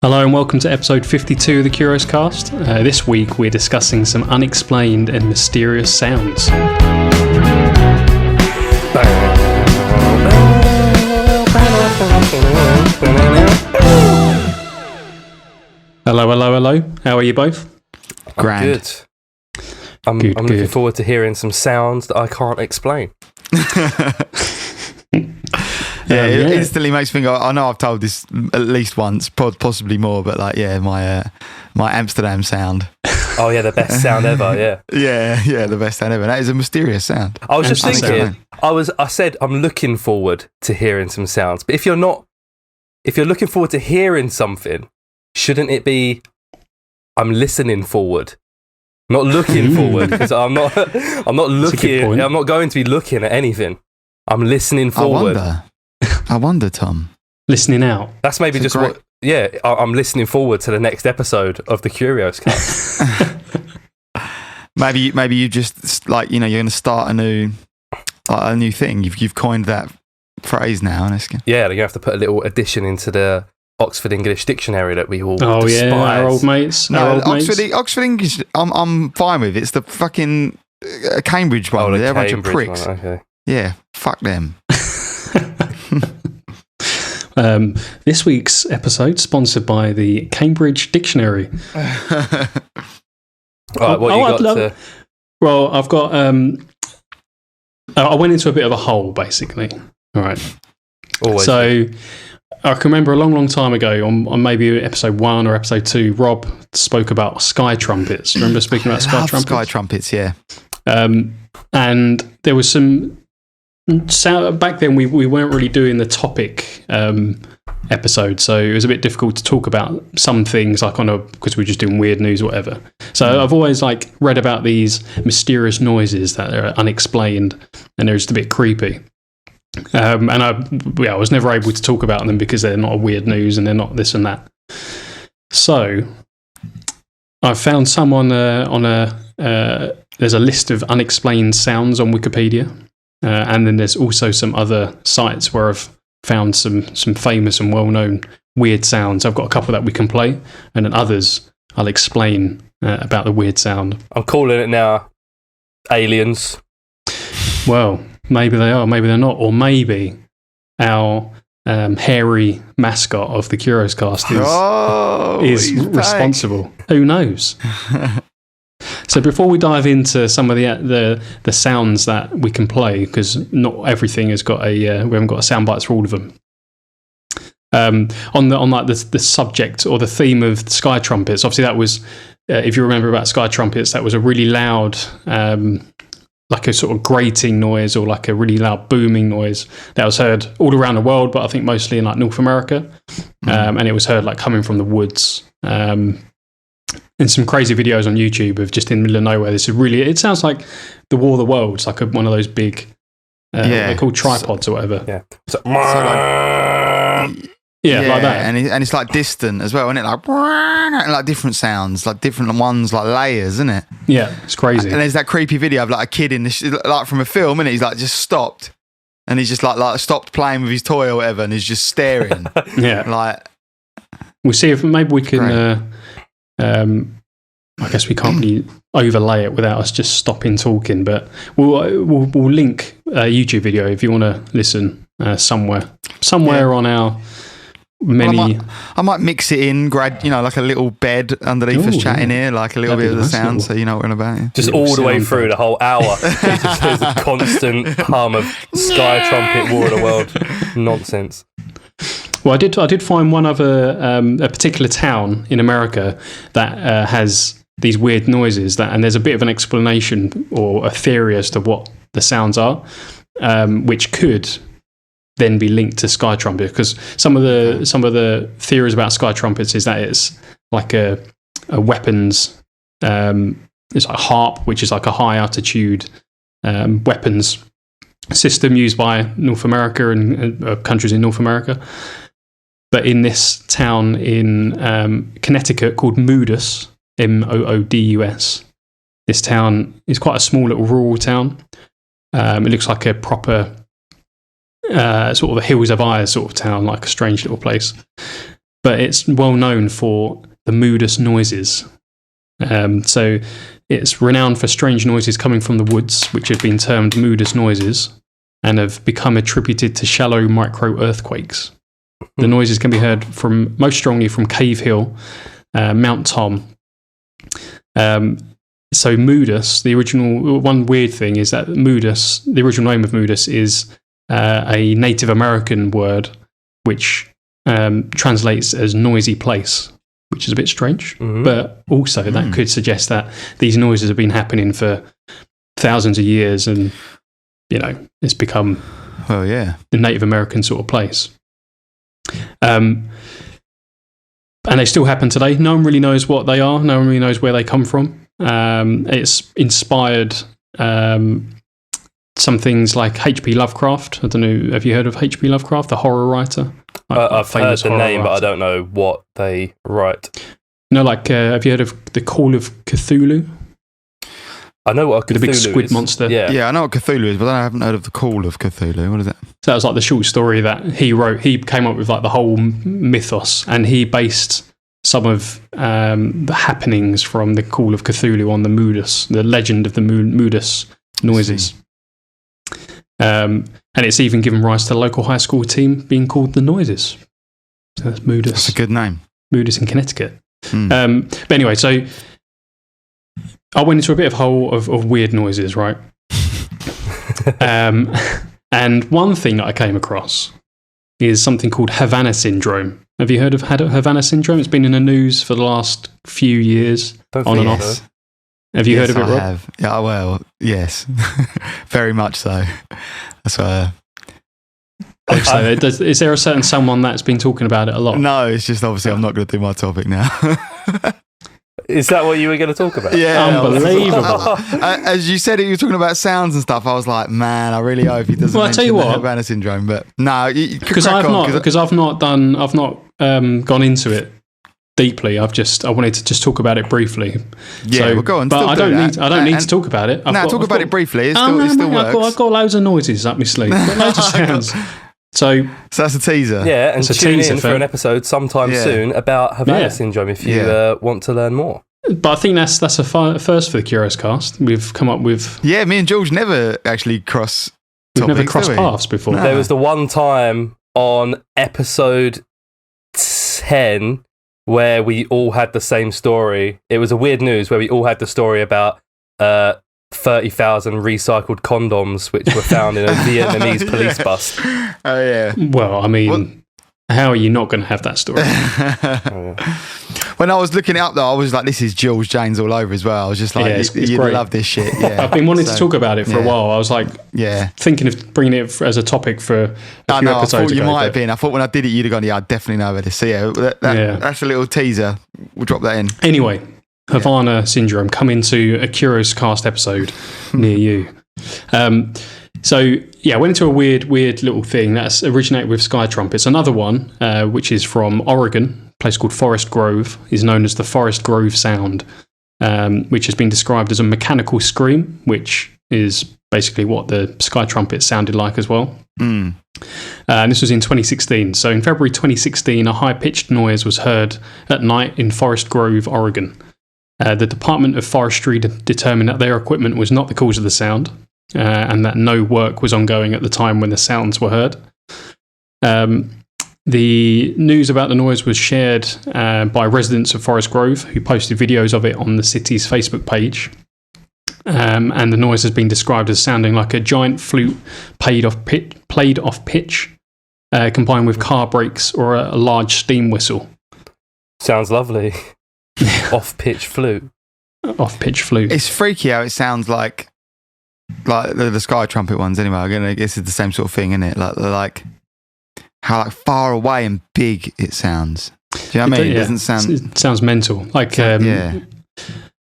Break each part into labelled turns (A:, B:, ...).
A: Hello and welcome to episode 52 of the Curios Cast. This week we're discussing some unexplained and mysterious sounds. Hello. How are you both?
B: Grand. Good. I'm looking forward to hearing some sounds that I can't explain.
C: Yeah, it instantly makes me go. I know I've told this at least once, possibly more, but my Amsterdam sound.
B: Oh yeah, the best sound ever.
C: Yeah, the best sound ever. That is a mysterious sound.
B: I was just thinking. I said I'm looking forward to hearing some sounds, but if you're looking forward to hearing something, shouldn't it be I'm listening forward, not looking forward? Because I'm not looking. I'm not going to be looking at anything. I'm listening forward.
C: I wonder, Tom.
A: Listening out.
B: That's maybe just what. Yeah, I'm listening forward to the next episode of the Curios Cast.
C: maybe you just you're going to start a new thing. You've coined that phrase now, and
B: yeah, they're going to have to put a little addition into the Oxford English Dictionary that we all despise.
A: Yeah, our old mates.
C: Oxford English. I'm fine with. It's the fucking Cambridge one. They're a bunch of pricks.
B: One, okay.
C: Yeah, fuck them.
A: This week's episode sponsored by the Cambridge Dictionary.
B: Right,
A: Well, I've got. I went into a bit of a hole, basically. All right.
B: Always.
A: So I can remember a long time ago, on maybe episode 1 or episode 2, Rob spoke about sky trumpets. Remember speaking about sky trumpets?
C: Sky trumpets, yeah.
A: And there was some. So back then we weren't really doing the topic episode, so it was a bit difficult to talk about some things because we were just doing weird news or whatever. So I've always read about these mysterious noises that are unexplained and they're just a bit creepy. And I was never able to talk about them because they're not a weird news and they're not this and that. So I found some on there's a list of unexplained sounds on Wikipedia. And then there's also some other sites where I've found some famous and well-known weird sounds. I've got a couple that we can play, and then others I'll explain about the weird sound.
B: I'm calling it now aliens.
A: Well, maybe they are, maybe they're not, or maybe our hairy mascot of the Curios Cast is responsible. Who knows? So before we dive into some of the sounds that we can play, because not everything has got we haven't got sound bites for all of them. On the subject or the theme of sky trumpets, obviously that was, if you remember about sky trumpets, that was a really loud, like a sort of grating noise or like a really loud booming noise that was heard all around the world, but I think mostly in North America, and it was heard coming from the woods. And some crazy videos on YouTube of just in the middle of nowhere. It sounds like the War of the Worlds, like one of those big, they're called tripods or whatever.
B: Yeah.
A: Like that.
C: And it's distant as well, isn't it? And different sounds, different ones, layers, isn't it?
A: Yeah, it's crazy.
C: And there's that creepy video of a kid in this, from a film, and he's just stopped. And he's just stopped playing with his toy or whatever, and he's just staring.
A: Yeah. We'll see if maybe we can... I guess we can't really overlay it without us just stopping talking, but we'll link a YouTube video if you want to listen somewhere on our many.
C: Well, I might mix it in, like a little bed underneath us chatting here, a little bit of the sound, so you know what we're about. Yeah.
B: Just all the way through the whole hour. There's a constant hum of sky trumpet, War of the World nonsense.
A: Well, I did find one other a particular town in America that has these weird noises, and there's a bit of an explanation or a theory as to what the sounds are, which could then be linked to sky trumpet. Because some of the theories about sky trumpets is that it's like a weapons, it's like a harp, which is like a high altitude weapons system used by North America and countries in North America. But in this town in Connecticut called Moodus, Moodus, this town is quite a small little rural town. It looks like a proper sort of a Hills of Eyes sort of town, like a strange little place. but it's well known for the moodous noises. So it's renowned for strange noises coming from the woods, which have been termed moodous noises and have become attributed to shallow micro-earthquakes. The noises can be heard most strongly from Cave Hill, Mount Tom. So moodous, the original, one weird thing is that moodous, the original name of moodous is a Native American word which translates as noisy place, which is a bit strange. But also that could suggest that these noises have been happening for thousands of years and, it's become the Native American sort of place. And they still happen today. No one really knows what they are. No one really knows where they come from. It's inspired some things like H.P. Lovecraft. I don't know. Have you heard of H.P. Lovecraft, the horror writer?
B: I've heard the name, but I don't know what they write.
A: Have you heard of the Call of Cthulhu?
B: I know what a Cthulhu is.
A: The big squid monster.
B: Yeah,
C: I know what Cthulhu is, but I haven't heard of the Call of Cthulhu. What is it?
A: So that was like the short story that he wrote. He came up with like the whole mythos, and he based some of the happenings from the Call of Cthulhu on the legend of the moodous noises. And it's even given rise to the local high school team being called the Noises. So that's moodous.
C: That's a good name.
A: Moodous in Connecticut. But anyway, so I went into a bit of a hole of weird noises, right? And one thing that I came across is something called Havana syndrome. Have you heard of Havana syndrome? It's been in the news for the last few years, on and off. Have you heard of it, Rob?
C: I have. Yeah, well, yes. Very much so. That's why.
A: Is there a certain someone that's been talking about it a lot?
C: No, it's just obviously I'm not going to do my topic now.
B: Is that what you were going to talk about?
C: Yeah.
A: Unbelievable.
C: As you said, you were talking about sounds and stuff. I was like, man, I really hope he doesn't mention the Havana syndrome. But no, because I've not gone into it deeply. I wanted to just talk about it briefly. Yeah,
A: so,
C: well, go on.
A: But I don't need to talk about it.
C: Talk about it briefly. It still works.
A: I've got loads of noises up my sleeve. Loads of sounds. So
C: that's a teaser.
B: Yeah, and tune in for an episode sometime soon about Havana syndrome if you want to learn more.
A: But I think that's a first for the Curios Cast. We've come up with...
C: Yeah, me and George never actually crossed
A: paths before.
B: No. There was the one time on episode 10 where we all had the same story. It was a weird news where we all had the story about 30,000 recycled condoms which were found in a Vietnamese police bus.
C: Oh, yeah.
A: Well, I mean, how are you not going to have that story?
C: When I was looking it up, though, I was like, this is Jules Janes all over as well. I was just like,
A: it's
C: you'd love this shit. Yeah.
A: I've been wanting to talk about it for a while. I was like, thinking of bringing it as a topic for a few episodes
C: I thought you
A: ago,
C: might have been. I thought when I did it, you'd have gone, I definitely know about this. So, that's a little teaser. We'll drop that in.
A: Anyway, Havana syndrome, come into a Curios Cast episode near you. So, I went into a weird little thing that's originated with sky trumpets. Another one, which is from Oregon, a place called Forest Grove, is known as the Forest Grove sound, which has been described as a mechanical scream, which is basically what the sky trumpet sounded like as well. And this was in 2016. So in February 2016, a high-pitched noise was heard at night in Forest Grove, Oregon. The Department of Forestry determined that their equipment was not the cause of the sound, and that no work was ongoing at the time when the sounds were heard. The news about the noise was shared by residents of Forest Grove, who posted videos of it on the city's Facebook page. And the noise has been described as sounding like a giant flute played off pitch, combined with car brakes or a large steam whistle.
B: Sounds lovely. Off-pitch flute.
A: Off-pitch flute.
C: It's freaky how it sounds like the sky trumpet ones. Anyway, I guess it's the same sort of thing, isn't it? Like how far away and big it sounds. Do you know what I mean? It doesn't sound.
A: It sounds mental. Like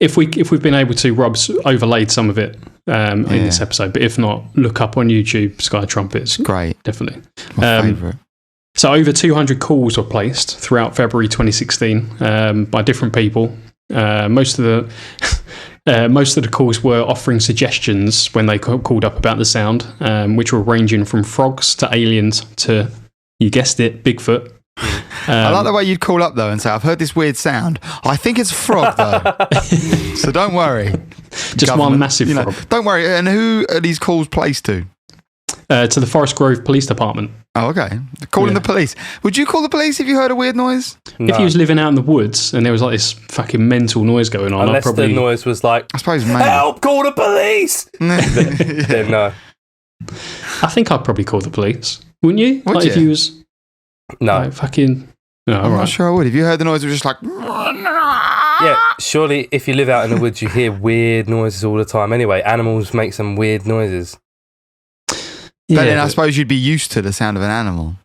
A: if we've been able to, Rob's overlaid some of it in this episode, but if not, look up on YouTube Sky Trumpets.
C: Great,
A: definitely.
C: My favourite.
A: So over 200 calls were placed throughout February 2016 by different people. Most of the calls were offering suggestions when they called up about the sound, which were ranging from frogs to aliens to, you guessed it, Bigfoot.
C: I like the way you'd call up though and say, "I've heard this weird sound. I think it's a frog though, so don't worry."
A: Just one massive frog.
C: Don't worry. And who are these calls placed to?
A: To the Forest Grove Police Department.
C: Oh, okay. Calling the police. Would you call the police if you heard a weird noise?
A: No. If you was living out in the woods and there was like this fucking mental noise going on,
B: unless the noise was like,
C: I suppose,
B: help, call the police. then no.
A: I think I'd probably call the police. Wouldn't you?
C: Would you?
A: If you was
C: I'm not sure I would. If you heard the noise, it was just like...
B: Yeah, surely if you live out in the woods, you hear weird noises all the time. Anyway, animals make some weird noises.
C: But then I suppose you'd be used to the sound of an animal.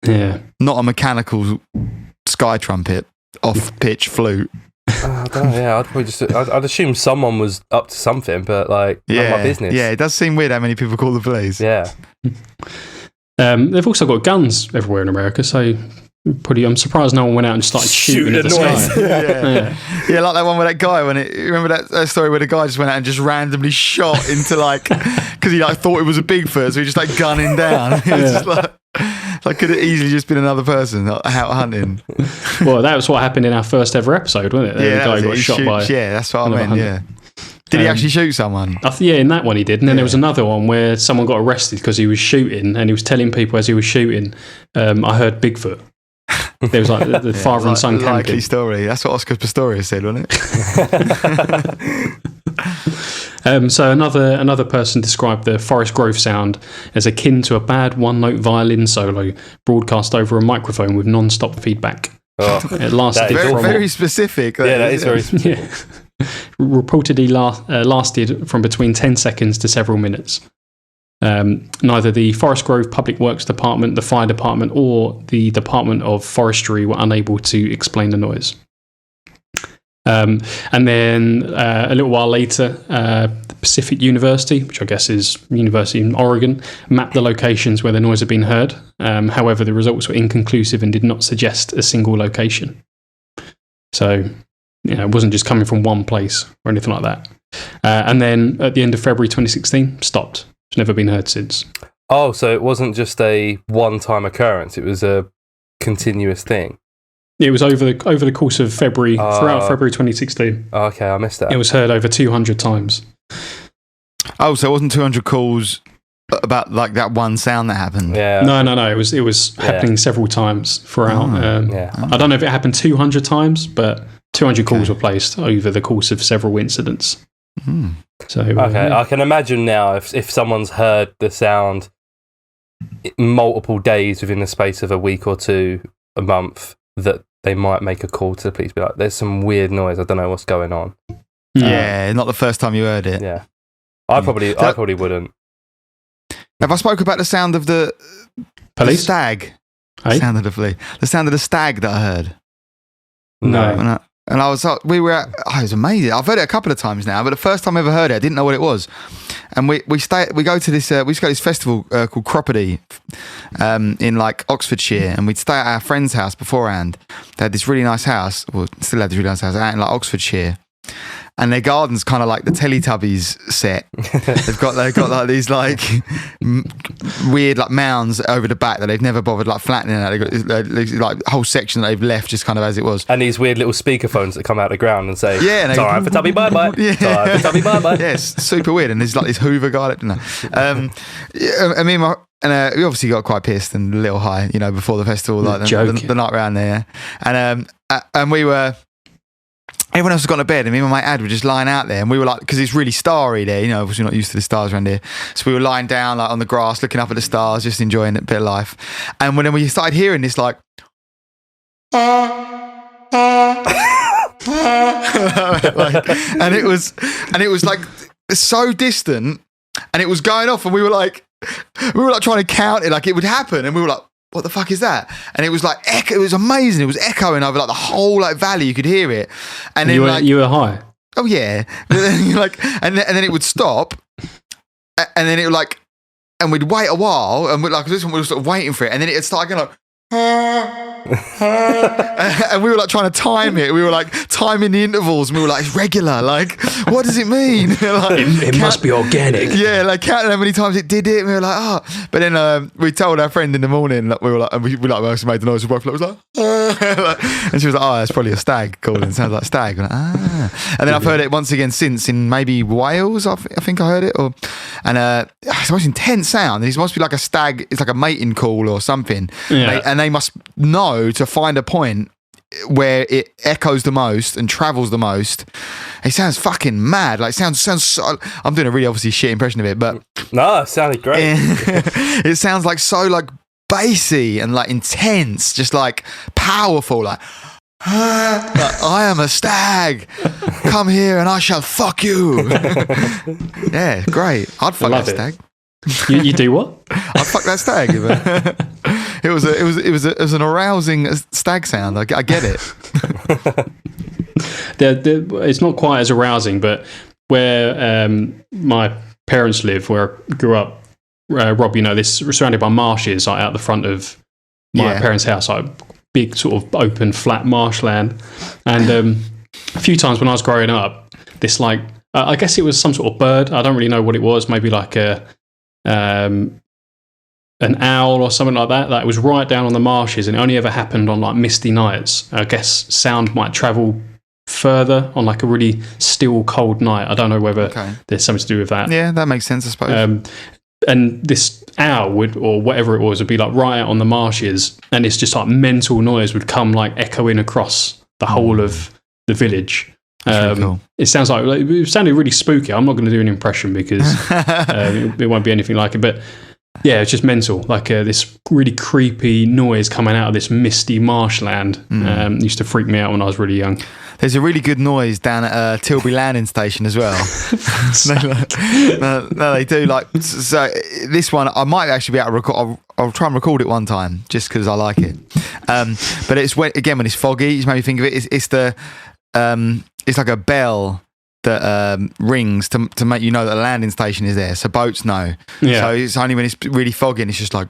A: Yeah.
C: Not a mechanical sky trumpet, off-pitch flute.
B: I don't know, yeah, I'd probably I'd assume someone was up to something, but like, not my business.
C: Yeah, it does seem weird how many people call the police.
B: Yeah.
A: They've also got guns everywhere in America, so I'm surprised no one went out and started shooting at the sky.
C: Yeah, like that one with that guy remember that story where the guy just went out and just randomly shot into because he thought it was a Bigfoot, so he just gunning down. It was just could it easily just been another person out hunting?
A: Well, that was what happened in our first ever episode, wasn't it?
C: Yeah,
A: the guy got shot by.
C: Yeah, that's what I meant. Hunter. Yeah. Did he actually shoot someone?
A: Yeah, in that one he did. And then there was another one where someone got arrested because he was shooting and he was telling people as he was shooting, I heard Bigfoot. There was the father and son camping.
C: Likely story. That's what Oscar Pistorius said, wasn't
A: it? So another person described the Forest Grove sound as akin to a bad one-note violin solo broadcast over a microphone with non-stop feedback.
B: Oh,
A: it lasted
C: very specific.
B: That is very specific.
A: Yeah. Reportedly lasted from between 10 seconds to several minutes. Neither the Forest Grove Public Works Department, the Fire Department, or the Department of Forestry were unable to explain the noise. And then a little while later, the Pacific University, which I guess is University in Oregon, mapped the locations where the noise had been heard. However, the results were inconclusive and did not suggest a single location. So, it wasn't just coming from one place or anything like that. And then at the end of February 2016, stopped. It's never been heard since.
B: Oh, so it wasn't just a one-time occurrence. It was a continuous thing.
A: It was over the course of February, throughout February 2016.
B: Okay, I missed that.
A: It was heard over 200 times.
C: Oh, so it wasn't 200 calls about that one sound that happened?
B: Yeah.
A: No. It was happening several times throughout. I don't know if it happened 200 times, but 200 calls were placed over the course of several incidents.
C: Mm.
A: So
B: I can imagine now if someone's heard the sound multiple days within the space of a week or two, a month, that they might make a call to the police, be like, "There's some weird noise. I don't know what's going on."
C: Yeah, not the first time you heard it.
B: Yeah, I probably wouldn't.
C: Have I spoke about the sound of the stag?
A: Hey?
C: Sound of the sound of the stag that I heard.
A: No.
C: And I was, it was amazing. I've heard it a couple of times now, but the first time I ever heard it, I didn't know what it was. And we go to this, we used to go to this festival called Cropperty in Oxfordshire, and we'd stay at our friend's house beforehand. They had this really nice house, well, still had this really nice house out in Oxfordshire. And their garden's kind of like the Teletubbies set. They've got these weird mounds over the back that they've never bothered flattening out. They've got a whole section that they've left just kind of as it was.
B: And these weird little speakerphones that come out of the ground and say,
C: "Yeah,
B: time for Tubby bye bye."
C: Yeah.
B: Time for Tubby bye bye.
C: Yes, super weird. And there's this Hoover guy. We obviously got quite pissed and a little high, before the festival, the night around there. And we were. Everyone else has gone to bed, and me and my mate Ad were just lying out there, and we were because it's really starry there, obviously not used to the stars around here. So we were lying down on the grass, looking up at the stars, just enjoying a bit of life. And when we started hearing this and it was so distant, and it was going off, and we were trying to count it it would happen, and we were like, what the fuck is that? And it was it was amazing. It was echoing over the whole valley. You could hear it. And then
A: you were high.
C: Oh yeah. and then it would stop. And then it would and we'd wait a while, and this one we were sort of waiting for it, and then it'd start going and we were like trying to time it. We were like timing the intervals, and we were like, it's regular. Like, what does it mean? Like,
A: it must be organic.
C: Yeah, like counting how many times it did it. And we were like, oh. But then we told our friend in the morning that we were like, and we actually made the noise. We both was like, and she was like, oh, that's probably a stag calling. It sounds like stag. We're like, And then I've heard it once again since in maybe Wales. I think I heard it, it's the most intense sound. It must be like a stag. It's like a mating call or something.
A: Yeah.
C: And they must know to find a point where it echoes the most and travels the most. It sounds fucking mad. Like sounds so, I'm doing a really obviously shit impression of it, but
B: no, it sounded great.
C: It sounds like so like bassy and like intense, just like powerful, like I am a stag. Come here and I shall fuck you. Yeah, great. I'd fuck that stag.
A: You do what?
C: I'd fuck that stag. It was an arousing stag sound. I get it.
A: It's not quite as arousing, but where my parents live, where I grew up, Rob, this we're surrounded by marshes, like out the front of my parents' house, like big sort of open flat marshland. And a few times when I was growing up, this like I guess it was some sort of bird. I don't really know what it was. Maybe like an owl or something like that. That was right down on the marshes, and it only ever happened on like misty nights. I guess sound might travel further on like a really still, cold night. I don't know whether there's something to do with that.
C: Yeah, that makes sense, I suppose.
A: And this owl would, or whatever it was, would be like right out on the marshes, and it's just like mental noise would come like echoing across the whole of the village.
C: Really cool.
A: It sounded really spooky. I'm not going to do an impression because it won't be anything like it, but yeah, it's just mental, like this really creepy noise coming out of this misty marshland. Used to freak me out when I was really young.
C: There's a really good noise down at Tilbury landing station as well. No, they do. Like, so this one, I might actually be able to record. I'll try and record it one time just because I like it. But it's when it's foggy. It's made me think of it. It's like a bell that rings to make you know that the landing station is there, so boats know. Yeah. So it's only when it's really foggy and it's just like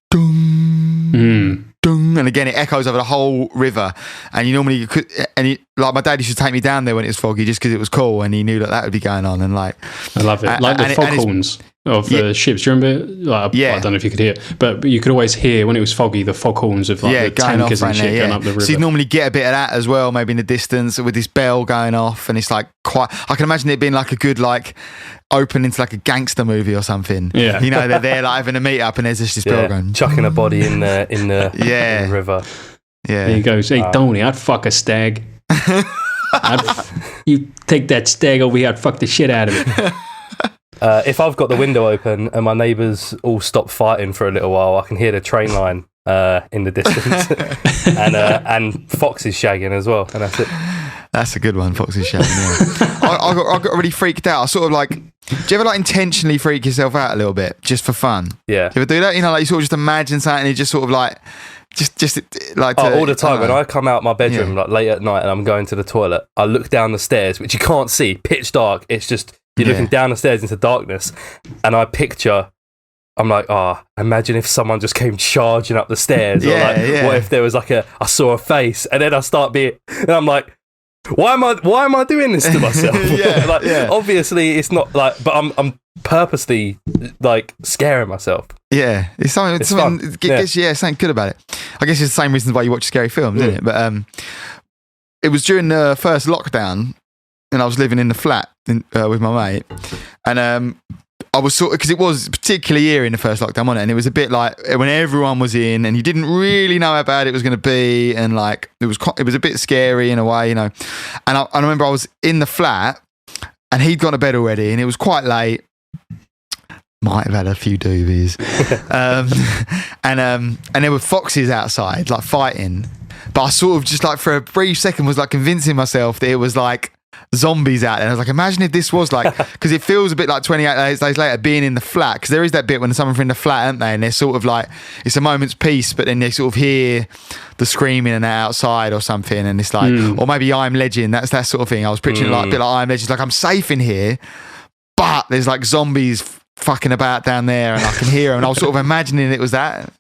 C: dung, dung, and again it echoes over the whole river. And you normally like my dad used to take me down there when it was foggy just because it was cool, and he knew that would be going on. And like
A: I love it, like the foghorns of the ships. Do you remember? Like, I don't know if you could hear it, but you could always hear when it was foggy the foghorns of like the tankers and shit going up the river.
C: So you normally get a bit of that as well, maybe in the distance with this bell going off, and it's like quite. I can imagine it being like a good like open into like a gangster movie or something. Yeah, they're there like having a meet up, and there's just this bell going,
B: chucking a body in the river.
C: Yeah,
A: there he goes. Hey, Tony, I'd fuck a stag. You take that stag over here, I'd fuck the shit out of it.
B: If I've got the window open and my neighbours all stop fighting for a little while, I can hear the train line in the distance, and foxes shagging as well, and that's it.
C: That's a good one, foxes shagging. Yeah. I got really freaked out. I sort of like. Do you ever like intentionally freak yourself out a little bit just for fun?
B: Yeah.
C: Do you ever do that? Like you sort of just imagine something and you just sort of like. Just like
B: all the time when I come out my bedroom like late at night and I'm going to the toilet, I look down the stairs, which you can't see, pitch dark. It's just you're looking down the stairs into darkness, and I picture. I'm like, imagine if someone just came charging up the stairs, or like, what if there was like I saw a face, and then I start and I'm like, why am I doing this to myself? Obviously it's not like, but I'm purposely like scaring myself.
C: Yeah, it's something. Something good about it. I guess it's the same reasons why you watch scary films, isn't it? But it was during the first lockdown, and I was living in the flat with my mate, and I was because it was a particular year in the first lockdown, wasn't it? And it was a bit like when everyone was in, and you didn't really know how bad it was going to be, and like it was a bit scary in a way, And I remember I was in the flat, and he'd gone to bed already, and it was quite late. Might have had a few doobies, and there were foxes outside, like fighting. But I sort of just like for a brief second was like convincing myself that it was like zombies out there. And I was like, imagine if this was like, because it feels a bit like 28 days later being in the flat, because there is that bit when someone's in the flat, aren't they? And they're sort of like, it's a moment's peace, but then they sort of hear the screaming and that outside or something, and it's like, or maybe I'm Legend. That's that sort of thing. I was picturing like a bit like I'm Legend, like I'm safe in here, but there's like zombies fucking about down there, and I can hear them, and I was sort of imagining it was that.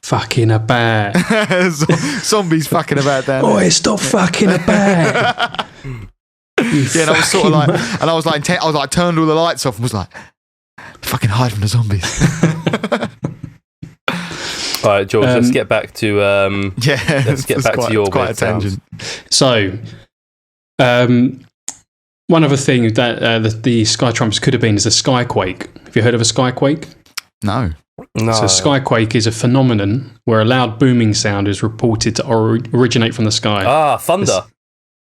A: fucking about.
C: Zombies fucking about down there.
A: Oi, stop fucking about.
C: And I was sort of like, and I was like, turned all the lights off and was like, fucking hide from the zombies.
B: All right, George, let's get back to let's get back to your
C: quite a tangent.
A: So, one other thing that the Sky Trumps could have been is a Skyquake. Have you heard of a Skyquake?
C: No.
A: So a Skyquake is a phenomenon where a loud booming sound is reported to originate from the sky.
B: Ah, thunder.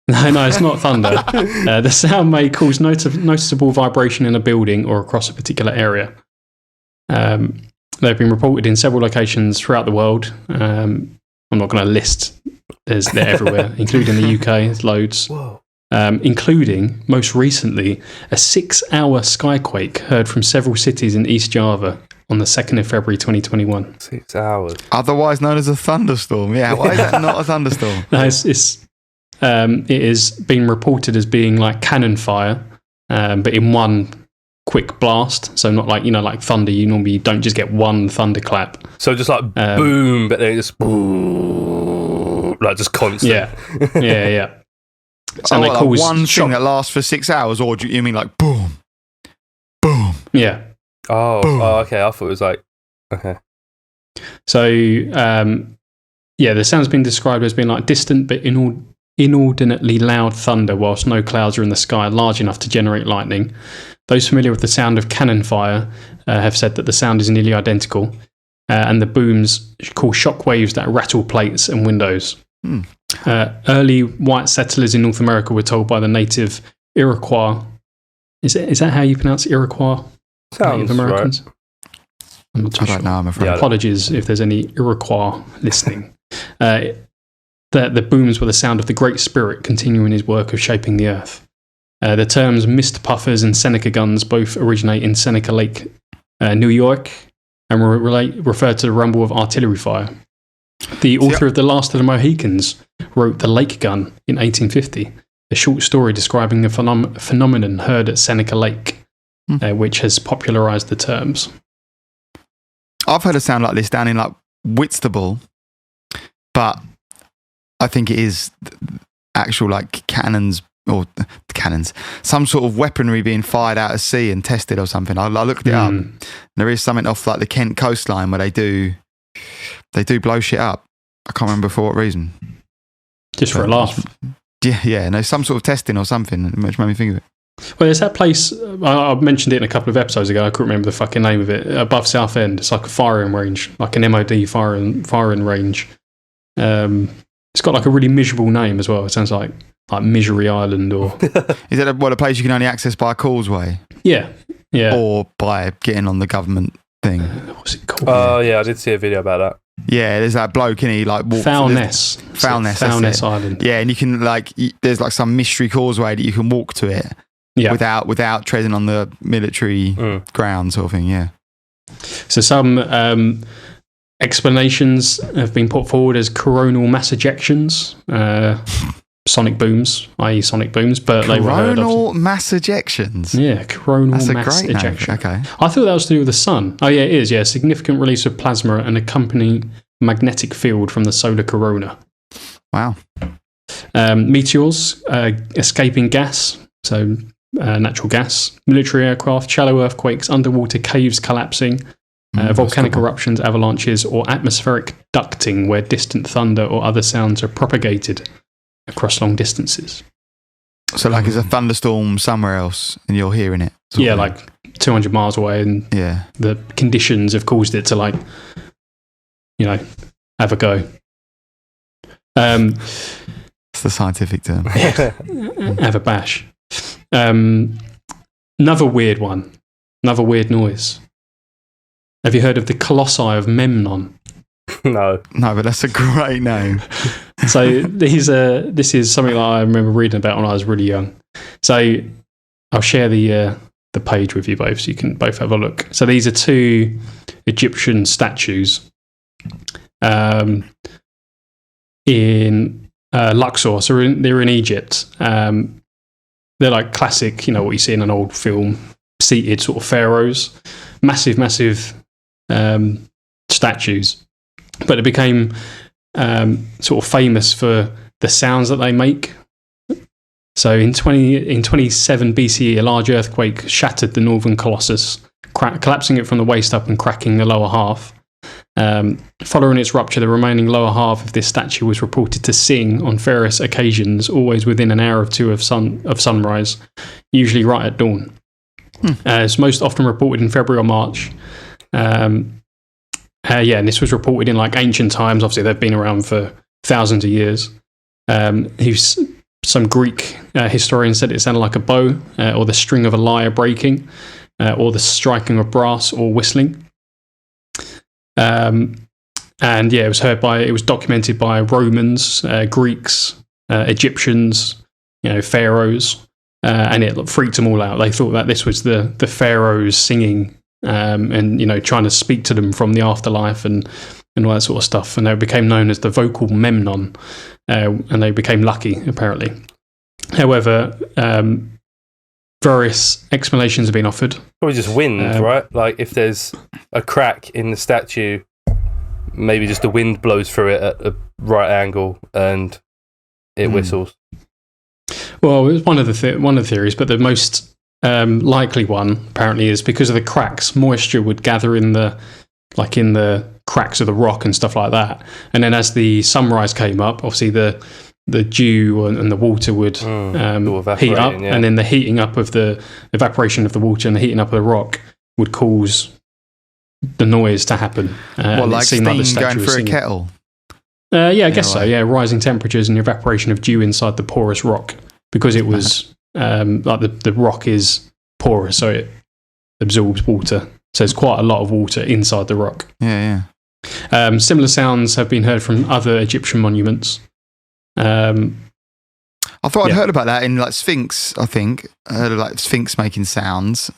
A: No, it's not thunder. The sound may cause noticeable vibration in a building or across a particular area. They've been reported in several locations throughout the world. I'm not going to list. They're everywhere, including the UK. There's loads.
B: Whoa.
A: Including, most recently, a 6-hour Skyquake heard from several cities in East Java on the 2nd of February 2021.
B: 6 hours.
C: Otherwise known as a thunderstorm. Yeah, why is that not a thunderstorm?
A: No, it has been reported as being like cannon fire, but in one quick blast. So not like, like thunder. You normally don't just get one thunderclap.
B: So just like boom, but then just boom, like just constant.
A: Yeah.
C: So like one thing that lasts for 6 hours, or do you mean like boom, boom?
A: Yeah.
B: Oh, okay. I thought it was like, okay.
A: So, the sound's been described as being like distant but inordinately loud thunder whilst no clouds are in the sky large enough to generate lightning. Those familiar with the sound of cannon fire have said that the sound is nearly identical, and the booms cause shock waves that rattle plates and windows. Early white settlers in North America were told by the native Iroquois. Is that how you pronounce Iroquois?
B: Sounds
A: Native Americans?
B: right.
A: I'm not too sure.
C: I'm afraid.
A: Yeah, apologies if there's any Iroquois listening. That the booms were the sound of the Great Spirit continuing his work of shaping the earth. The terms mist puffers and Seneca guns both originate in Seneca Lake, New York, and refer to the rumble of artillery fire. The author of The Last of the Mohicans wrote The Lake Gun in 1850, a short story describing the phenomenon heard at Seneca Lake, which has popularised the terms.
C: I've heard a sound like this down in like Whitstable, but I think it is actual like cannons, some sort of weaponry being fired out at sea and tested or something. I looked it up. There is something off like the Kent coastline where they do blow shit up. I can't remember for what reason.
A: Just for a laugh.
C: Yeah, no, some sort of testing or something, which made me think of it.
A: Well, there's that place, I mentioned it in a couple of episodes ago, I couldn't remember the fucking name of it, above Southend. It's like a firing range, like an MOD firing range. It's got like a really miserable name as well. It sounds like Misery Island or...
C: Is it a place you can only access by a causeway?
A: Yeah.
C: Or by getting on the government thing?
A: What's it called?
B: Oh, yeah, I did see a video about that.
C: Yeah, there's that bloke, isn't he? Like
A: Foulness Island.
C: Yeah, and you can there's like some mystery causeway that you can walk to it without treading on the military ground sort of thing, yeah.
A: So some explanations have been put forward as coronal mass ejections, sonic booms, i.e. sonic booms, but they were heard of.
C: Coronal mass ejections?
A: Yeah, coronal mass ejection.
C: Okay.
A: I thought that was to do with the sun. Oh yeah, it is, yeah. Significant release of plasma and accompanying magnetic field from the solar corona.
C: Wow.
A: Meteors, escaping gas, so natural gas, military aircraft, shallow earthquakes, underwater caves collapsing, volcanic eruptions, avalanches, or atmospheric ducting where distant thunder or other sounds are propagated across long distances.
C: So like it's a thunderstorm somewhere else and you're hearing it?
A: Yeah, like 200 miles away, and the conditions have caused it to have a go.
C: It's the scientific term.
A: Have a bash. Another weird one. Another weird noise. Have you heard of the Colossi of Memnon?
B: No,
C: but that's a great name.
A: So this is something that I remember reading about when I was really young. So I'll share the page with you both so you can both have a look. So these are two Egyptian statues in Luxor. So they're in Egypt. They're like classic, what you see in an old film, seated sort of pharaohs. Massive statues. but it became sort of famous for the sounds that they make. So in 27 BCE, a large earthquake shattered the northern Colossus, collapsing it from the waist up and cracking the lower half. Following its rupture, the remaining lower half of this statue was reported to sing on various occasions, always within an hour or two of sunrise, usually right at dawn. It's most often reported in February or March. And this was reported in like ancient times. Obviously, they've been around for thousands of years. Some Greek historian said it sounded like a bow, or the string of a lyre breaking, or the striking of brass or whistling. It was documented by Romans, Greeks, Egyptians, pharaohs, and it freaked them all out. They thought that this was the pharaohs singing, and trying to speak to them from the afterlife and all that sort of stuff. And they became known as the vocal Memnon, and they became lucky apparently. However, various explanations have been offered.
B: Probably just wind, right? Like if there's a crack in the statue, maybe just the wind blows through it at a right angle and it whistles.
A: Well, it was one of the theories, but the most likely one apparently is because of the cracks, moisture would gather in the cracks of the rock and stuff like that, and then as the sunrise came up, obviously the dew and the water would heat up, and then the heating up of the evaporation of the water and the heating up of the rock would cause the noise to happen.
C: Like steam going through a kettle?
A: I guess so. Yeah, rising temperatures and the evaporation of dew inside the porous rock, because it was the rock is porous, so it absorbs water. So there's quite a lot of water inside the rock.
C: Yeah.
A: Similar sounds have been heard from other Egyptian monuments.
C: I thought I'd heard about that in like Sphinx. I think I heard of like Sphinx making sounds.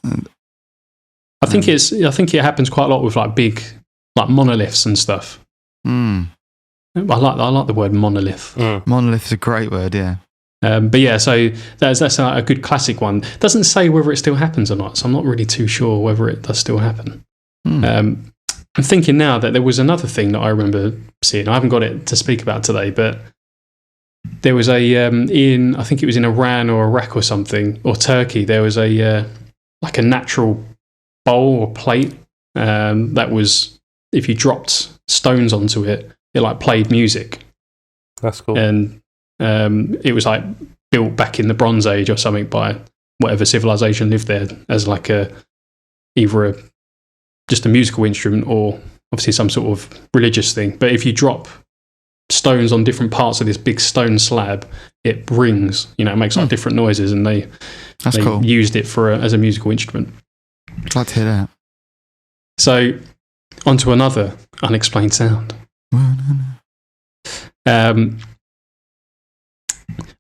A: I think it happens quite a lot with like big like monoliths and stuff. I like the word monolith.
C: Monolith is a great word, yeah.
A: So that's a good classic one. Doesn't say whether it still happens or not, so I'm not really too sure whether it does still happen. I'm thinking now that there was another thing that I remember seeing. I haven't got it to speak about today, but there was I think it was in Iran or Iraq or something, or Turkey. There was a natural bowl or plate that was, if you dropped stones onto it, it like played music.
B: That's cool.
A: And it was like built back in the Bronze Age or something by whatever civilization lived there as like either just a musical instrument or obviously some sort of religious thing. But if you drop stones on different parts of this big stone slab, it rings. It makes like different noises, and they
C: cool.
A: used it as a musical instrument.
C: Glad to hear that.
A: So, onto another unexplained sound. And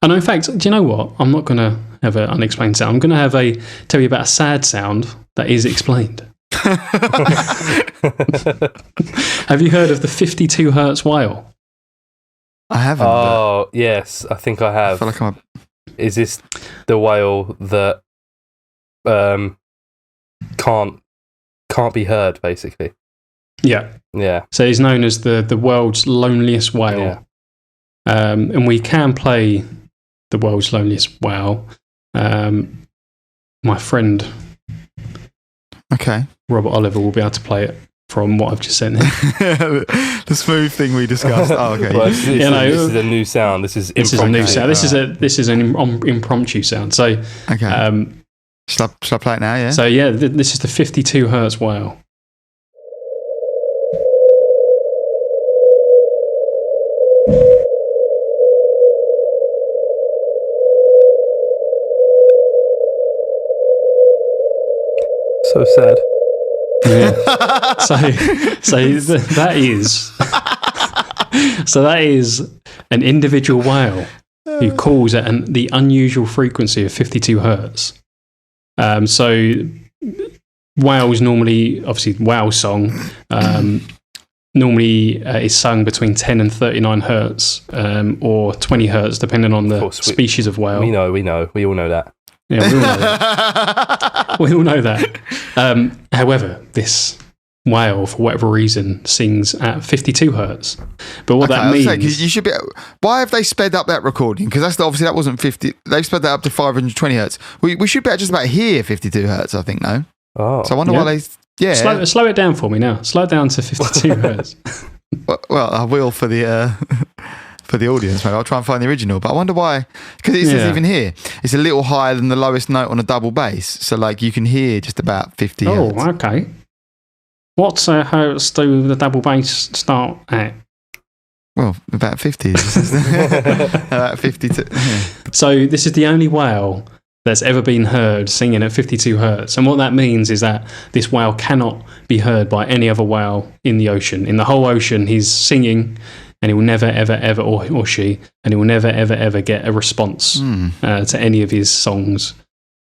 A: in fact, do you know what? I'm not going to have an unexplained sound. I'm going to tell you about a sad sound that is explained. Have you heard of the 52 Hertz Whale?
C: I haven't.
B: Oh, yes, I think I have.
C: I feel like
B: Is this the whale that can't be heard, basically?
A: Yeah. So he's known as the world's loneliest whale.
B: Yeah.
A: And we can play the world's loneliest whale. My friend, Robert Oliver, will be able to play it from what I've just sent him.
C: The smooth thing we discussed. Oh, okay.
B: Well, this is a new sound. This is a new sound.
A: This is an impromptu sound. So,
C: okay. Shall I play it now? Yeah.
A: So this is the 52 Hertz Whale.
B: So sad.
A: Yeah. that is an individual whale who calls at the unusual frequency of 52 hertz. So whales normally, obviously, whale song normally is sung between 10 and 39 hertz, or 20 hertz, depending on the species of whale.
B: We know. We all know that.
A: Yeah, we all know that. However, this whale, for whatever reason, sings at 52 hertz. But what that means...
C: you should be. Why have they sped up that recording? Because obviously that wasn't 50. They've sped that up to 520 hertz. We should be able to just about hear 52 hertz, I think, no?
B: Oh.
C: So I wonder why they... Yeah.
A: Slow it down for me now. Slow it down to 52 hertz.
C: Well, I will for the... For the audience, maybe I'll try and find the original, but I wonder why. Because it says even here, it's a little higher than the lowest note on a double bass, so like you can hear just about 50 hertz.
A: Oh, okay. What hertz do the double bass start at?
C: Well, about 50. About 52. Yeah.
A: So this is the only whale that's ever been heard singing at 52 hertz, and what that means is that this whale cannot be heard by any other whale in the ocean. In the whole ocean, he's singing. And he will never, ever, ever, or she, and he will never, ever, ever get a response to any of his songs.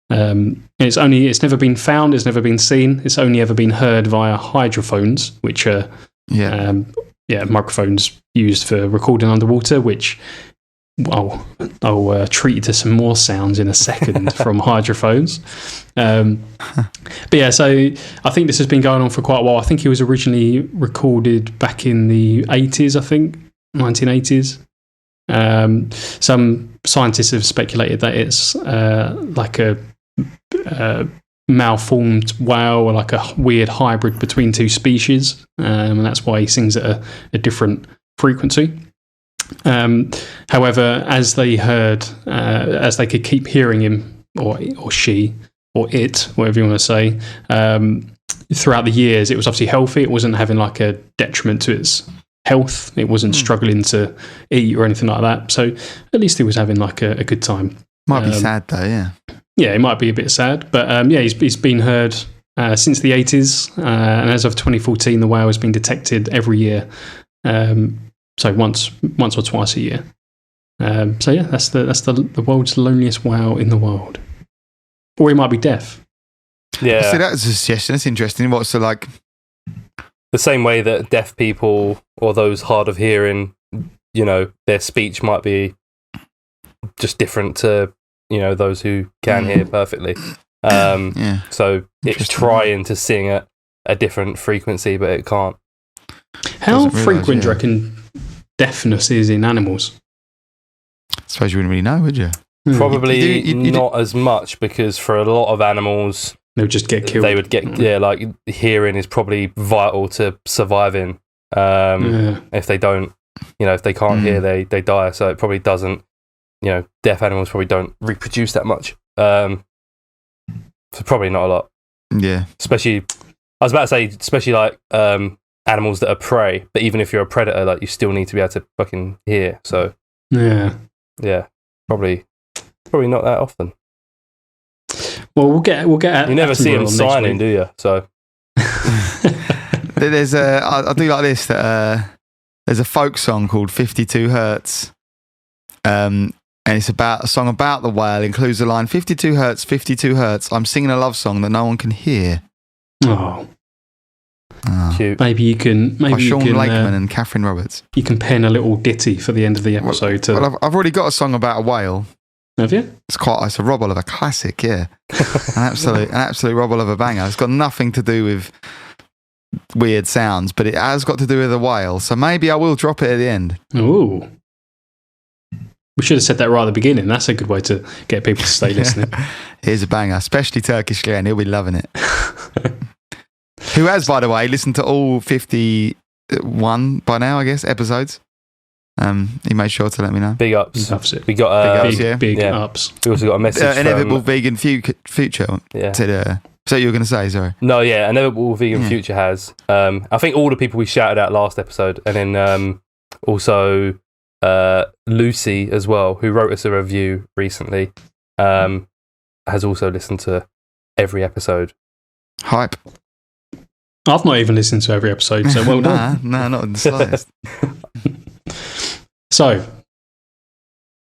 A: And it's never been found, it's never been seen. It's only ever been heard via hydrophones, which are microphones used for recording underwater. Which I'll treat you to some more sounds in a second from hydrophones. But yeah, so I think this has been going on for quite a while. I think it was originally recorded back in the 80s, I think. 1980s. Some scientists have speculated that it's like a malformed whale or like a weird hybrid between two species, and that's why he sings at a different frequency. However, as they could keep hearing him, or she, or it, whatever you want to say, throughout the years, it was obviously healthy. It wasn't having like a detriment to its health. It wasn't struggling to eat or anything like that. So at least he was having like a good time.
C: Might be sad though, yeah.
A: Yeah, it might be a bit sad, but he's been heard since the 80s, and as of 2014, the whale has been detected every year. So once or twice a year. So yeah, that's the world's loneliest whale in the world. Or he might be deaf.
B: Yeah.
C: So that's a suggestion. That's interesting. What's so like?
B: The same way that deaf people or those hard of hearing, their speech might be just different to, those who can hear perfectly. So it's trying to sing at a different frequency, but it can't.
A: How frequent do you reckon deafness is in animals?
C: I suppose you wouldn't really know, would you?
B: Probably not as much, because for a lot of animals,
A: they would just get killed.
B: They would get, like hearing is probably vital to surviving. If they don't, if they can't hear, they die. So it probably doesn't, deaf animals probably don't reproduce that much. So probably not a lot.
C: Yeah.
B: Especially like animals that are prey. But even if you're a predator, like you still need to be able to fucking hear. So
A: yeah,
B: probably not that often.
A: Well, we'll get.
B: You never see them signing, do you? So
C: there's I do like this. That there's a folk song called 52 Hertz, and it's about a song about the whale. Includes the line 52 Hertz, 52 Hertz. I'm singing a love song that no one can hear.
A: Oh,
B: cute.
A: Maybe you can. By
C: Sean Lakeman and Catherine Roberts.
A: You can pen a little ditty for the end of the episode.
C: Well, I've already got a song about a whale.
A: Have you?
C: It's a Rob Oliver classic, yeah. an absolute Rob Oliver banger. It's got nothing to do with weird sounds, but it has got to do with a whale. So maybe I will drop it at the end.
A: Ooh. We should have said that right at the beginning. That's a good way to get people to stay listening.
C: Here's a banger, especially Turkish Glenn. He'll be loving it. Who has, by the way, listened to all 51 by now, I guess, episodes. He made sure to let me know.
B: Big ups. We got
A: big ups.
B: We also got a message
C: Inevitable Vegan Future.
B: Yeah.
C: So you were going to say, sorry?
B: No, yeah, Inevitable Vegan Future has. I think all the people we shouted out last episode, and then also Lucy as well, who wrote us a review recently, has also listened to every episode.
C: Hype.
A: I've not even listened to every episode, so well done.
C: Nah, not in the slightest.
A: So,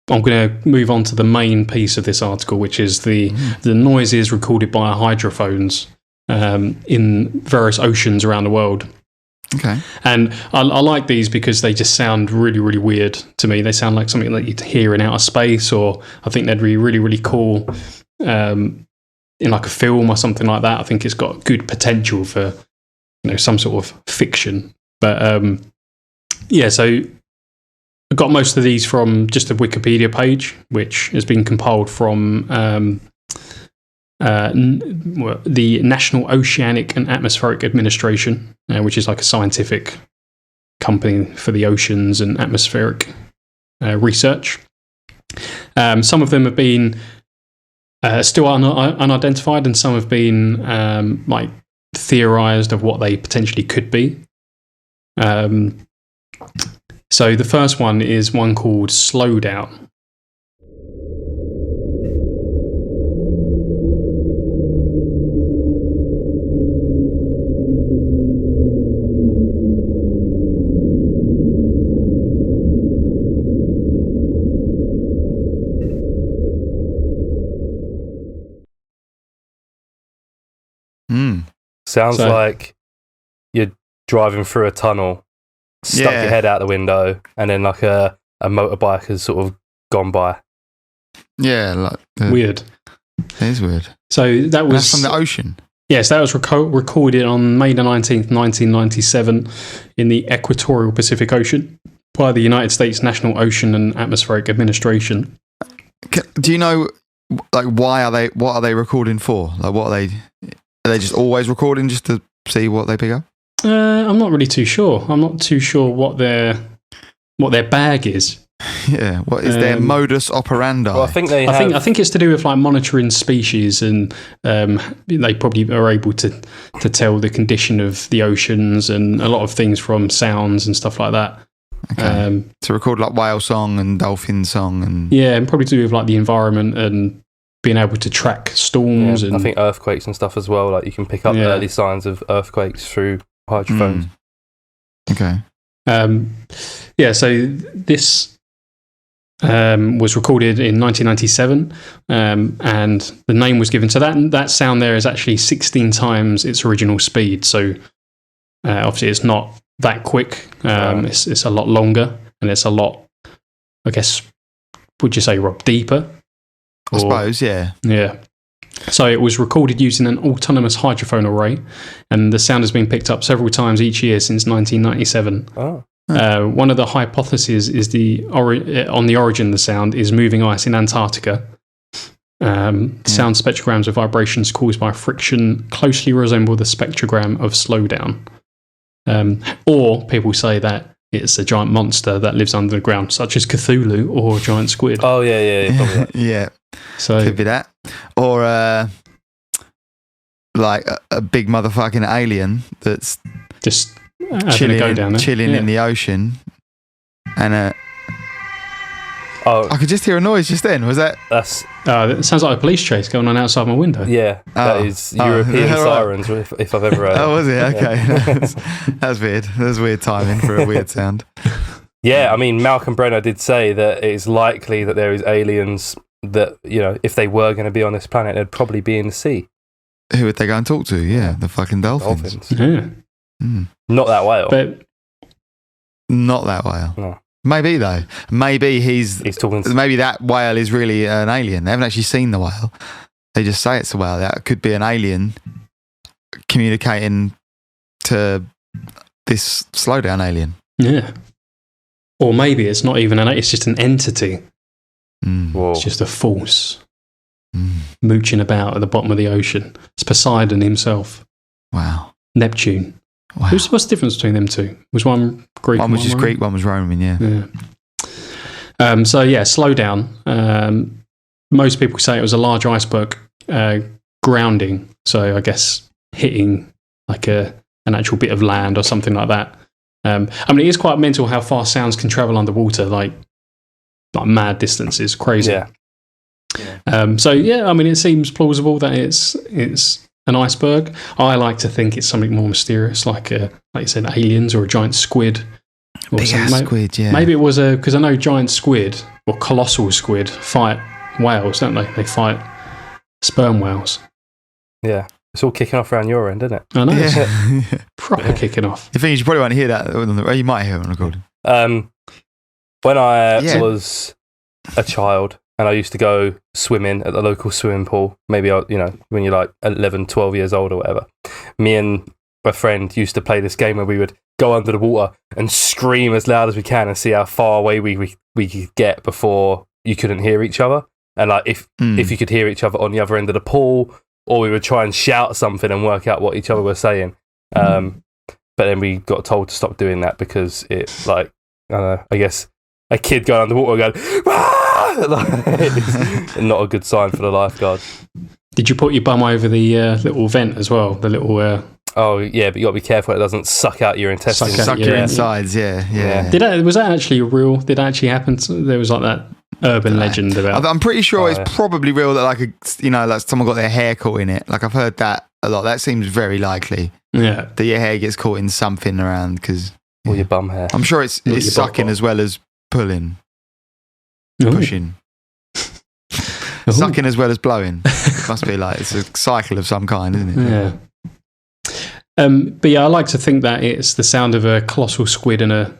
A: I'm going to move on to the main piece of this article, which is the noises recorded by hydrophones in various oceans around the world.
C: Okay.
A: And I like these because they just sound really, really weird to me. They sound like something that you'd hear in outer space, or I think they'd be really, really cool in like a film or something like that. I think it's got good potential for some sort of fiction. But so I got most of these from just a Wikipedia page, which has been compiled from the National Oceanic and Atmospheric Administration, which is like a scientific company for the oceans and atmospheric research. Some of them have been still unidentified, and some have been like theorized of what they potentially could be. So the first one is one called Slowdown.
B: Sounds like you're driving through a tunnel, stuck your head out the window, and then like a motorbike has sort of gone by.
C: Yeah, like
A: weird.
C: It is weird.
A: So that's
C: from the ocean.
A: Yes, that was recorded on May the 19th, 1997 in the Equatorial Pacific Ocean by the United States National Ocean and Atmospheric Administration.
C: Do you know, like, what are they recording for? Like, are they just always recording just to see what they pick up?
A: I'm not really too sure. I'm not too sure what their bag is.
C: Yeah, what is their modus operandi?
B: Well, I think
A: it's to do with like monitoring species, and they probably are able to tell the condition of the oceans and a lot of things from sounds and stuff like that.
C: Okay. To record like whale song and dolphin song and
A: probably to do with like the environment and being able to track storms. And
B: I think earthquakes and stuff as well. Like you can pick up early signs of earthquakes through hydrophones.
C: Okay.
A: So this was recorded in 1997, and the name was given to that sound. There is actually 16 times its original speed. So obviously, it's not that quick. It's a lot longer, and it's a lot, I guess, would you say, Rob, deeper?
C: I suppose, yeah.
A: Yeah. So it was recorded using an autonomous hydrophone array, and the sound has been picked up several times each year since 1997.
B: Oh.
A: One of the hypotheses is on the origin of the sound is moving ice in Antarctica. Sound spectrograms of vibrations caused by friction closely resemble the spectrogram of slowdown. Or people say that it's a giant monster that lives under the ground, such as Cthulhu or a giant squid.
B: Oh, yeah.
C: Yeah.
A: So
C: could be that. Or like a big motherfucking alien that's
A: just chilling
C: in the ocean. And I could just hear a noise just then. Was that?
A: It sounds like a police chase going on outside my window.
B: Yeah, that is European sirens, if I've ever heard.
C: Oh, was it? Okay. Yeah. That's weird. That's weird timing for a weird sound.
B: Yeah, I mean, Malcolm Brenner did say that it's likely that there is aliens that, if they were going to be on this planet, they'd probably be in the sea.
C: Who would they go and talk to? Yeah, the fucking dolphins.
A: Yeah.
B: Not that whale.
A: But
C: not that whale.
B: No.
C: Maybe though. Maybe he's talking. Maybe that whale is really an alien. They haven't actually seen the whale. They just say it's a whale. That could be an alien communicating to this slowdown alien.
A: Yeah. Or maybe it's not even it's just an entity.
C: It's
A: just a force mooching about at the bottom of the ocean. It's Poseidon himself.
C: Wow.
A: Neptune.
C: Wow.
A: What's the difference between them two? Was one Greek?
C: One was just Greek, one was Roman, yeah.
A: Slow down. Most people say it was a large iceberg grounding. So I guess hitting like an actual bit of land or something like that. It is quite mental how fast sounds can travel underwater, like mad distances, crazy.
B: Yeah.
A: It seems plausible that it's an iceberg. I like to think it's something more mysterious, like you said, aliens or a giant squid.
C: Big ass squid, yeah.
A: Maybe it was because I know giant squid or colossal squid fight whales, don't they? They fight sperm whales.
B: Yeah. It's all kicking off around your end, isn't it?
A: I know.
C: Yeah.
A: Proper kicking off.
C: The thing is, you probably won't hear that. You might hear it on recording.
B: When I was a child and I used to go swimming at the local swimming pool, maybe, when you're like 11, 12 years old or whatever, me and a friend used to play this game where we would go under the water and scream as loud as we can and see how far away we could get before you couldn't hear each other. And like if you could hear each other on the other end of the pool, or we would try and shout something and work out what each other were saying. But then we got told to stop doing that because it, like, I don't know, I guess a kid going underwater going, "Ah!" Like, not a good sign for the lifeguard.
A: Did you put your bum over the little vent as well? The little...
B: Oh, yeah, but you got to be careful it doesn't suck out your intestines.
C: Suck your insides, yeah.
A: Was that actually real? Did that actually happen? There was like that urban legend about...
C: I'm pretty sure it's probably real that like someone got their hair caught in it. Like I've heard that a lot. That seems very likely.
A: Yeah.
C: That your hair gets caught in something around because...
B: Or your bum hair.
C: I'm sure it's sucking as well as pulling.
A: Ooh.
C: Pushing. Sucking as well as blowing. Must be like, it's a cycle of some kind, isn't it?
A: Yeah. But yeah, I like to think that it's the sound of a colossal squid and a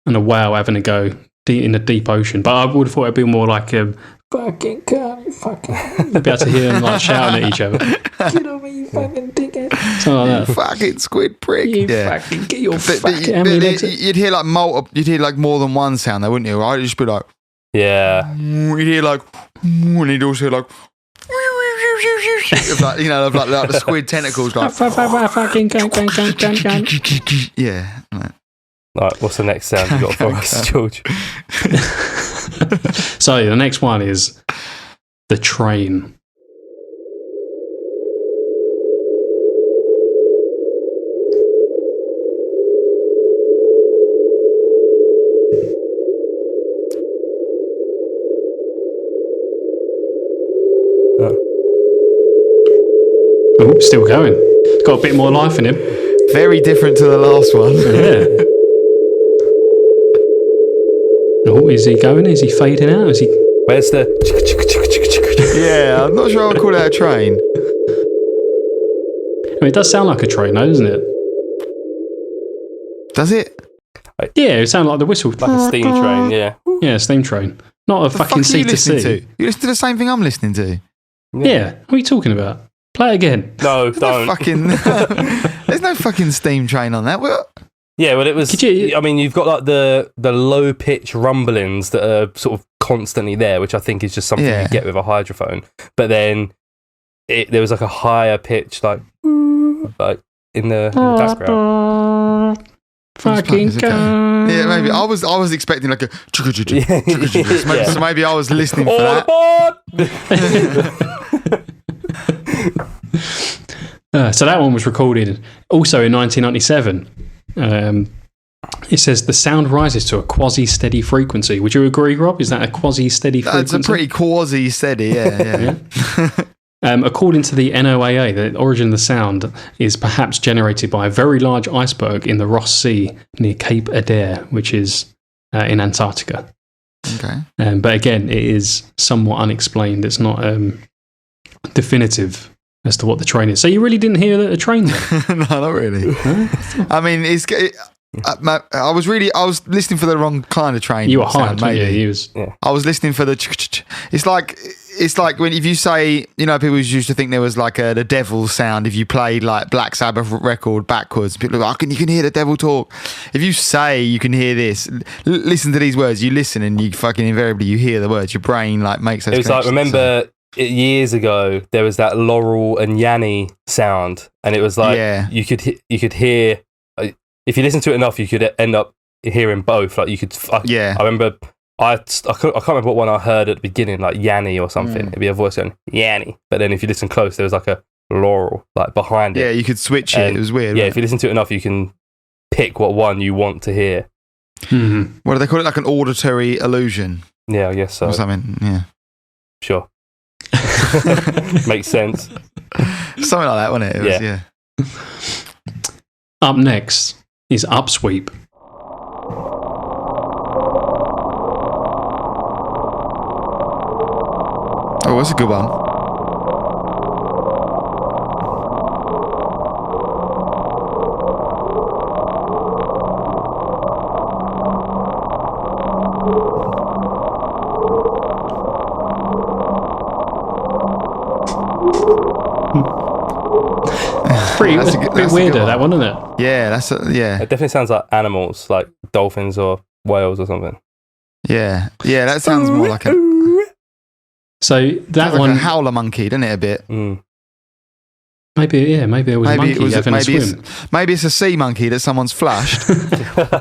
A: whale having a go in a deep ocean. But I would have thought it'd be more like a fucking you'd be able to hear them like shouting at each other. Get over, you fucking dickhead. Something like that.
C: Fucking squid prick.
A: You fucking get your fucking...
C: You'd hear like more than one sound though, wouldn't you? Right? You'd just be like,
B: yeah.
C: You'd hear like, and you'd also hear like, like, you know, like the squid tentacles, like
A: fucking
C: yeah.
B: Right, what's the next sound you got for us, George?
A: So the next one is the train. Oh, still going. Got a bit more life in him.
C: Very different to the last one.
A: Yeah. Oh, is he going? Is he fading out? Is he?
B: Where's the...
C: Yeah, I'm not sure I'll call that a train.
A: I mean, it does sound like a train, though, doesn't it?
C: Does it?
A: Yeah, it sounds like the whistle.
B: Like a steam train, yeah.
A: Yeah, steam train. Not a fucking C to C.
C: You listen to the same thing I'm listening to.
A: Yeah. What are you talking about? Play it again.
B: No, don't.
C: There's no fucking steam train on that. What?
B: Yeah, well, it was... I mean, you've got like the low-pitch rumblings that are sort of constantly there, which I think is just something you get with a hydrophone. But then there was like a higher pitch, like in the background.
A: Fucking
C: yeah, maybe I was expecting like a so maybe I was listening for
A: that. So that one was recorded also in 1997. It says the sound rises to a quasi-steady frequency. Would you agree, Rob? Is that a quasi-steady frequency?
C: That's a pretty quasi-steady, yeah.
A: According to the NOAA, the origin of the sound is perhaps generated by a very large iceberg in the Ross Sea near Cape Adair, which is in Antarctica.
C: Okay.
A: But again, it is somewhat unexplained. It's not definitive as to what the train is. So you really didn't hear a train there?
C: No, not really. I mean, I was listening for the wrong kind of train.
A: You were hyped, maybe.
C: I was listening for the. It's like when if you say, you know, people used to think there was like the devil sound if you played like Black Sabbath record backwards. People are like, you can hear the devil talk. If you say you can hear this, listen to these words. You listen and you fucking invariably you hear the words. Your brain like makes those.
B: It was like, remember years ago there was that Laurel and Yanny sound, and it was like you could hear. If you listen to it enough, you could end up hearing both. Like you could. I remember. I can't remember what one I heard at the beginning, like Yanny or something. It'd be a voice going Yanny, but then if you listen close, there was like a Laurel like behind it.
C: Yeah, you could switch it. It was weird.
B: Yeah, if you listen to it enough, you can pick what one you want to hear.
A: Mm-hmm.
C: What do they call it? Like an auditory illusion.
B: Yeah, I guess so.
C: Or something. Yeah,
B: sure. Makes sense.
C: Something like that, wasn't it? Yeah.
A: Up next is Upsweep.
C: Oh, that's a good one.
A: pretty bit weirder, that one, isn't it?
C: Yeah,
B: It definitely sounds like animals, like dolphins or whales or something.
C: Yeah, that sounds more like a.
A: So that one,
C: like a howler monkey, doesn't it? A bit.
B: Mm.
A: Maybe there was a monkey having a swim.
C: Maybe it's a sea monkey that someone's flushed,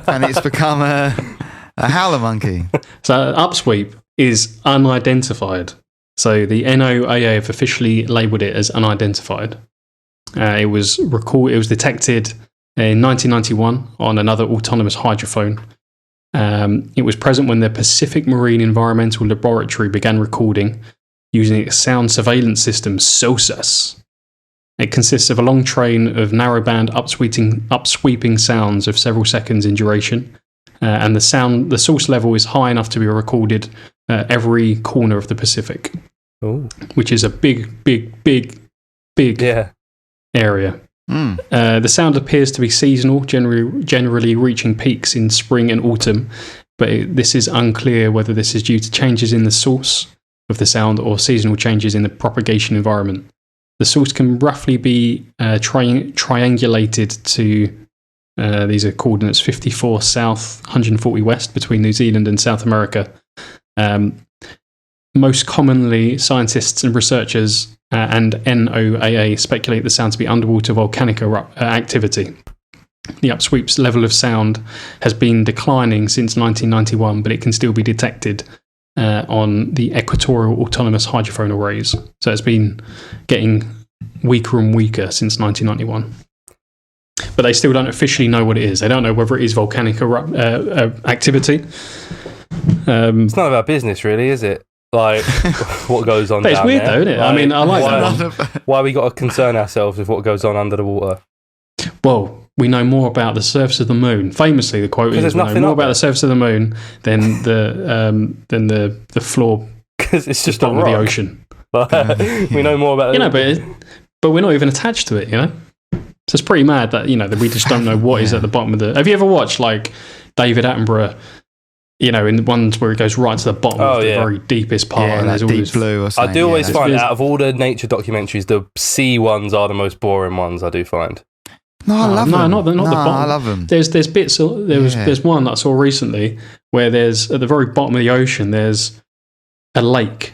C: and it's become a howler monkey.
A: So upsweep is unidentified. So the NOAA have officially labelled it as unidentified. It was detected in 1991 on another autonomous hydrophone. It was present when the Pacific Marine Environmental Laboratory began recording using its sound surveillance system, SOSUS. It consists of a long train of narrowband upsweeping sounds of several seconds in duration, and the source level is high enough to be recorded every corner of the Pacific, which is a big area. The sound appears to be seasonal, generally reaching peaks in spring and autumn, but this is unclear whether this is due to changes in the source of the sound or seasonal changes in the propagation environment. The source can roughly be triangulated to, these are coordinates 54 south, 140 west between New Zealand and South America. Most commonly, scientists and researchers and NOAA speculate the sound to be underwater volcanic activity. The upsweep's level of sound has been declining since 1991, but it can still be detected on the equatorial autonomous hydrophone arrays. So it's been getting weaker and weaker since 1991. But they still don't officially know what it is. They don't know whether it is volcanic activity.
B: It's none of our business, really, is it? Like, what goes on
A: but it's
B: down
A: weird,
B: there.
A: though, isn't it?
B: Like,
A: I mean, I like that one.
B: Why we got to concern ourselves with what goes on under the water?
A: Well, we know more about the surface of the moon. Famously, the quote is, "We know more about the surface of the moon than the floor."
B: Because it's just
A: bottom of the ocean.
B: We know more about
A: it. But we're not even attached to it, So it's pretty mad that that we just don't know what is at the bottom of the. Have you ever watched like David Attenborough? In the ones where it goes right to the bottom of the very deepest part, and there's all
C: deep
A: this
C: blue or something.
B: I do always find out of all the nature documentaries, the sea ones are the most boring ones. I do find.
C: No, I love them.
A: Not the bottom.
C: I love them.
A: There's bits. There's one that I saw recently where there's at the very bottom of the ocean there's a lake.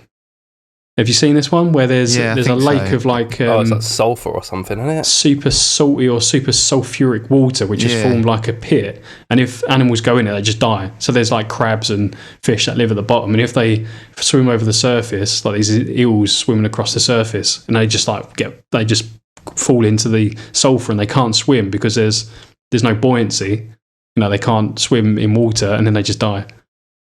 A: Have you seen this one where there's a lake of like
B: it's like sulfur or something, isn't it?
A: Super salty or super sulfuric water, which has formed like a pit. And if animals go in it, they just die. So there's like crabs and fish that live at the bottom, and if they swim over the surface, like these eels swimming across the surface, and they just fall into the sulfur and they can't swim because there's no buoyancy. They can't swim in water, and then they just die.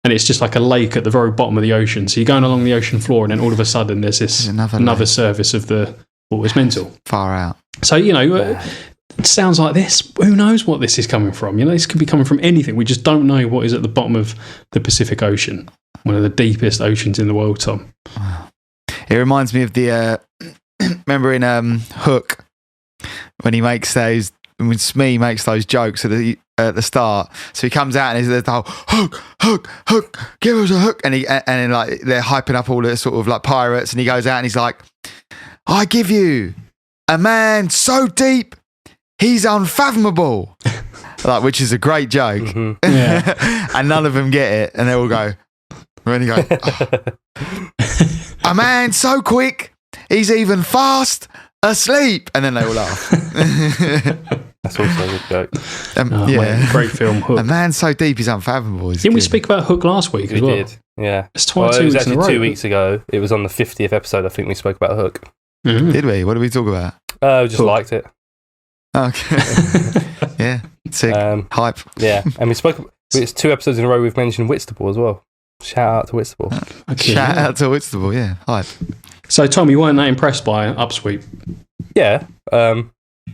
A: And it's just like a lake at the very bottom of the ocean. So you're going along the ocean floor, and then all of a sudden there's this another surface of the it's mental.
C: Far out.
A: So it sounds like this. Who knows what this is coming from? This could be coming from anything. We just don't know what is at the bottom of the Pacific Ocean, one of the deepest oceans in the world, Tom.
C: It reminds me of the remember in Hook when he makes those. When Smee makes those jokes at the start, so he comes out and there's the whole hook, give us a hook, and then like they're hyping up all the sort of like pirates, and he goes out and he's like, I give you a man so deep he's unfathomable, like, which is a great joke. Mm-hmm. And none of them get it, and they all go, when he goes, a man so quick he's even fast asleep, and then they all laugh.
B: That's also a good joke.
A: Mate, great film, Hook.
C: A man so deep he's unfathomable.
A: Didn't we speak about Hook last week as well? We
B: did, yeah.
A: It's 2 weeks in a row.
B: 2 weeks ago. It was on the 50th episode, I think we spoke about Hook.
C: Mm-hmm. Did we? What did we talk about?
B: We just liked it.
C: Okay. Yeah, sick. Hype.
B: Yeah, and it's 2 episodes in a row we've mentioned Whitstable as well. Shout out to Whitstable.
C: Shout out to Whitstable, yeah. Hype.
A: So, Tom, you weren't that impressed by Upsweep?
B: Yeah.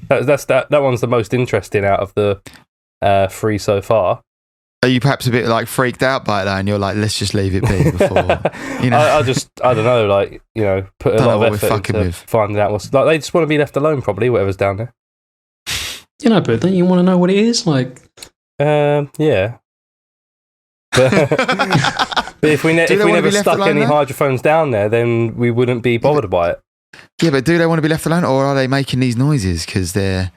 B: That one's the most interesting out of the 3 so far.
C: Are you perhaps a bit like freaked out by it though, and you're like, let's just leave it be before?
B: I don't know, like, put a lot of effort into finding out what's like. They just want to be left alone, probably, whatever's down there.
A: But don't you want to know what it is? Like,
B: yeah. But if we never stuck any hydrophones down there, then we wouldn't be bothered by it.
C: Yeah, but do they want to be left alone, or are they making these noises because they're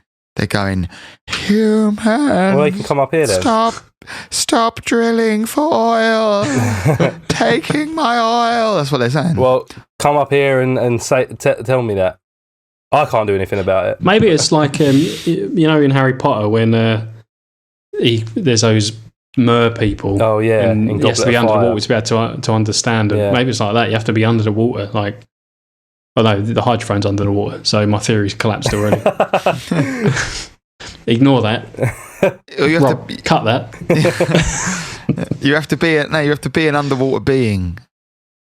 C: going, human?
B: Well, they can come up here then.
C: Stop drilling for oil. Taking my oil. That's what they're saying.
B: Well, come up here and say, tell me that. I can't do anything about it.
A: Maybe it's like, in Harry Potter when there's those mer people.
B: Oh, yeah.
A: And he has to be under the water to be able to understand them. Yeah. Maybe it's like that. You have to be under the water. Like, oh no, the hydrophone's under the water. So my theory's collapsed already. Ignore that. Rob, cut that.
C: You have to be an underwater being.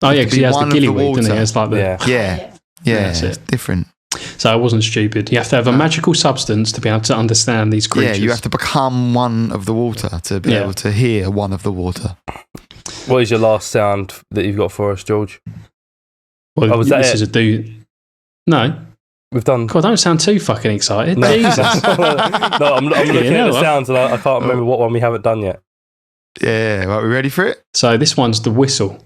A: Oh yeah, because he has the gillyweed, doesn't he? It's like
C: it's different.
A: So I wasn't stupid. You have to have a magical substance to be able to understand these creatures.
C: Yeah, you have to become one of the water to be able to hear one of the water.
B: What is your last sound that you've got for us, George?
A: Well, this is a dude. No.
B: We've done.
A: God, don't sound too fucking excited.
B: No.
A: Jesus.
B: No, I'm looking at the sounds and I can't remember what one we haven't done yet.
C: Yeah, right, we ready for it?
A: So this one's the whistle.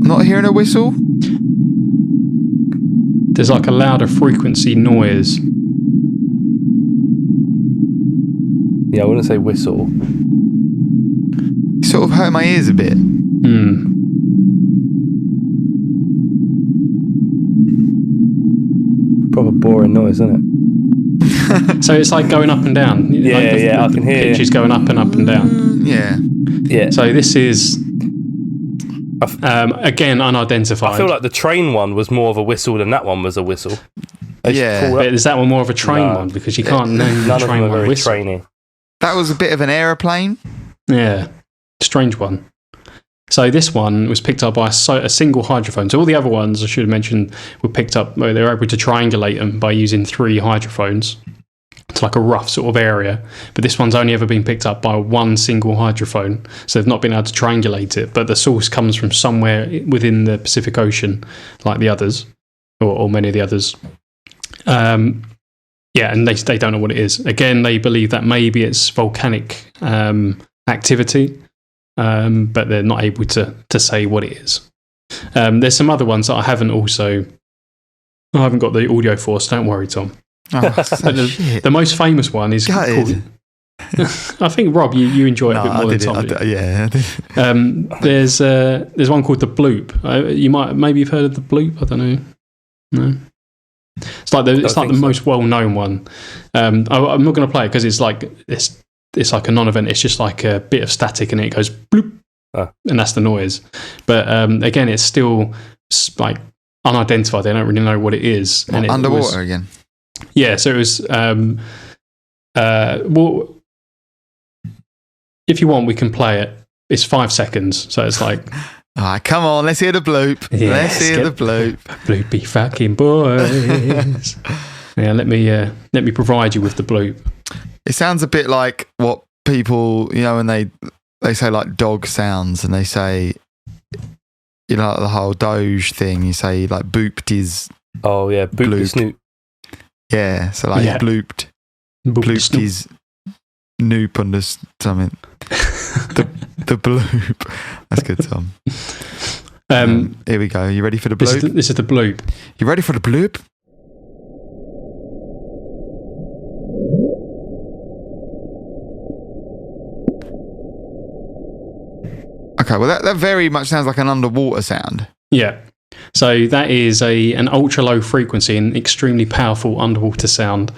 C: Not hearing a whistle?
A: There's like a louder frequency noise.
B: Yeah, I wouldn't say whistle.
C: It sort of hurt my ears a bit.
B: Proper boring noise, isn't it?
A: So it's like going up and down.
B: I can hear.
A: Pitch is going up and up and down.
B: Yeah.
A: So this is again unidentified.
B: I feel like the train one was more of a whistle than that one was a whistle.
A: But is that one more of a train one? Because you can't name the train one whistle.
B: Trainy.
C: That was a bit of an aeroplane.
A: Yeah, strange one. So this one was picked up by a single hydrophone. So all the other ones, I should have mentioned, were picked up. They were able to triangulate them by using 3 hydrophones. It's like a rough sort of area. But this one's only ever been picked up by one single hydrophone. So they've not been able to triangulate it. But the source comes from somewhere within the Pacific Ocean, like the others, or many of the others. And they don't know what it is. Again, they believe that maybe it's volcanic activity, but they're not able to say what it is. There's some other ones that I haven't got the audio for, so don't worry, Tom.
C: Oh,
A: the most famous one is called, I think, Rob, you enjoy it a bit more than Tom. There's one called the bloop. Maybe you've heard of the bloop. I don't know. No. It's like the most well-known one. I'm not going to play it because it's like a non-event. It's just like a bit of static and it goes bloop, and that's the noise. But again, it's still like unidentified. They don't really know what it is. And
C: underwater again.
A: Yeah, so it was. Well, if you want, we can play it. It's 5 seconds, so it's like.
C: All right, come on, let's hear the bloop.
A: Yeah,
C: let's hear the bloop.
A: Bloopy fucking boys. Yeah, let me provide you with the bloop.
C: It sounds a bit like what people, when they say like dog sounds and they say, the whole Doge thing, you say like booped his.
B: Oh yeah, booped his snoot.
C: Yeah, so like blooped his noop under something. The bloop. That's good, Tom. Here we go. You ready for the bloop?
A: This is the bloop.
C: You ready for the bloop? Okay, well that very much sounds like an underwater sound.
A: Yeah. So that is an ultra low frequency and extremely powerful underwater sound,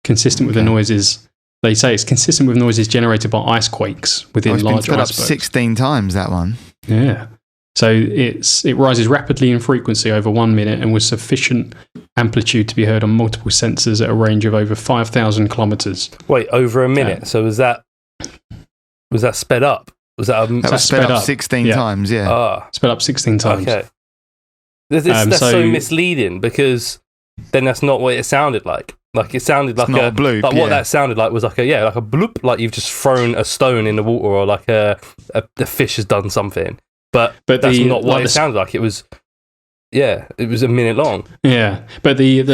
A: consistent with the noises. They say it's consistent with noises generated by ice quakes within larger icebergs. It's been sped up
C: 16 times, that one.
A: Yeah. So it rises rapidly in frequency over 1 minute and with sufficient amplitude to be heard on multiple sensors at a range of over 5,000 kilometers.
B: Wait, over a minute? So was that sped up?
C: That was sped up 16 times, yeah.
A: Sped up 16 times.
B: Okay. That's so misleading because then that's not what it sounded like. Like it sounded like
C: a bloop.
B: Like what that sounded like was like a bloop, like you've just thrown a stone in the water, or like a fish has done something. But that's not what it sounded like. It was. Yeah, it was a minute long.
A: Yeah, but the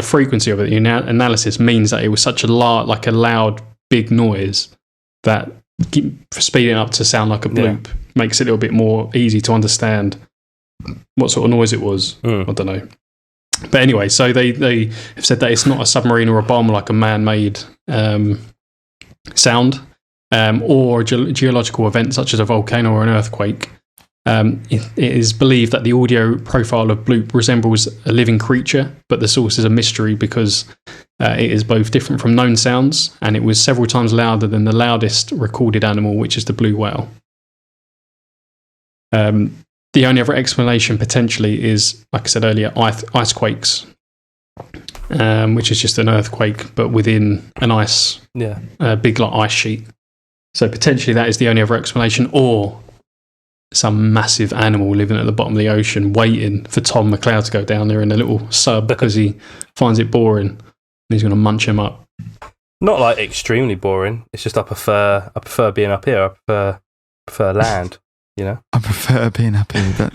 A: frequency of it, the analysis means that it was such a loud, big noise that speeding up to sound like a bloop makes it a little bit more easy to understand what sort of noise it was. I don't know. But anyway, so they have said that it's not a submarine or a bomb, like a man-made sound, or a geological event such as a volcano or an earthquake. It is believed that the audio profile of bloop resembles a living creature, but the source is a mystery because it is both different from known sounds, and it was several times louder than the loudest recorded animal, which is the blue whale. The only other explanation potentially is, like I said earlier, ice quakes, which is just an earthquake, but within an big like ice sheet. So potentially that is the only other explanation, or some massive animal living at the bottom of the ocean waiting for Tom McCloud to go down there in a little sub because he finds it boring and he's going to munch him up.
B: Not like extremely boring. It's just I prefer being up here. I prefer land, you know?
C: I prefer being up here.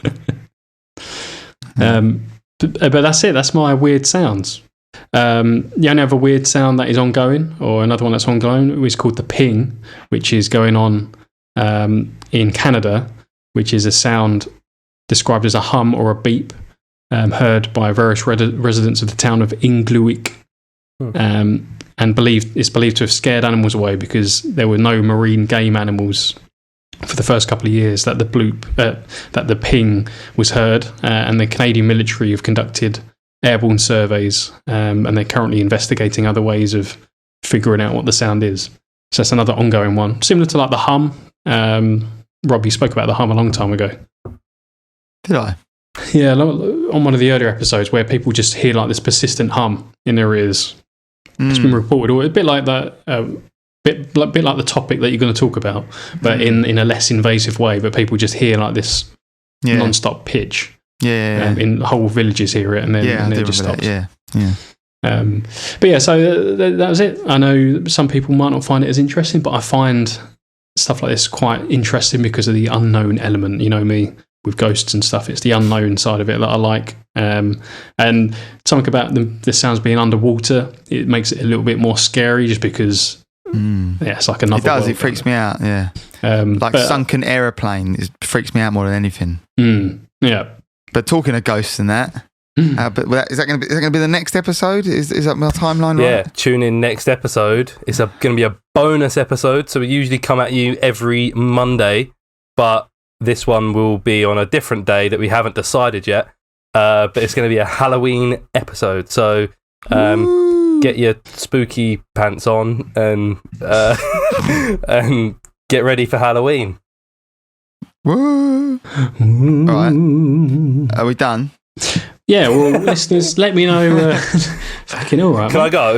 A: But that's it. That's my weird sounds. The only other weird sound that is ongoing, or another one that's ongoing, is called the ping, which is going on in Canada, which is a sound described as a hum or a beep, heard by various residents of the town of Inglewik, and it's believed to have scared animals away because there were no marine game animals for the first couple of years that the ping was heard, and the Canadian military have conducted airborne surveys, and they're currently investigating other ways of figuring out what the sound is. So that's another ongoing one, similar to like the hum. Rob, you spoke about the hum a long time ago.
C: Did I?
A: Yeah, on one of the earlier episodes where people just hear like this persistent hum in their ears. It's been reported, a bit like that, bit like the topic that you're going to talk about, but in a less invasive way. But people just hear like this non-stop pitch. In whole villages hear it, and then it just stops. But yeah, so that was it. I know some people might not find it as interesting, but I find stuff like this quite interesting because of the unknown element. You know me with ghosts and stuff. It's the unknown side of it that I like. And something about the sounds being underwater, it makes it a little bit more scary just because it's like another. It does.
C: It freaks me out. Yeah. Sunken aeroplane. It freaks me out more than anything.
A: Yeah.
C: But talking of ghosts and that. But is that going to be the next episode? Is that my timeline?
B: Yeah, right? Tune in next episode. It's going to be a bonus episode, so we usually come at you every Monday, but this one will be on a different day that we haven't decided yet. But it's going to be a Halloween episode, so get your spooky pants on and and get ready for Halloween.
C: Woo. All right, are we done?
A: Yeah, well, listeners, let me know. Fucking all right.
B: Can I go?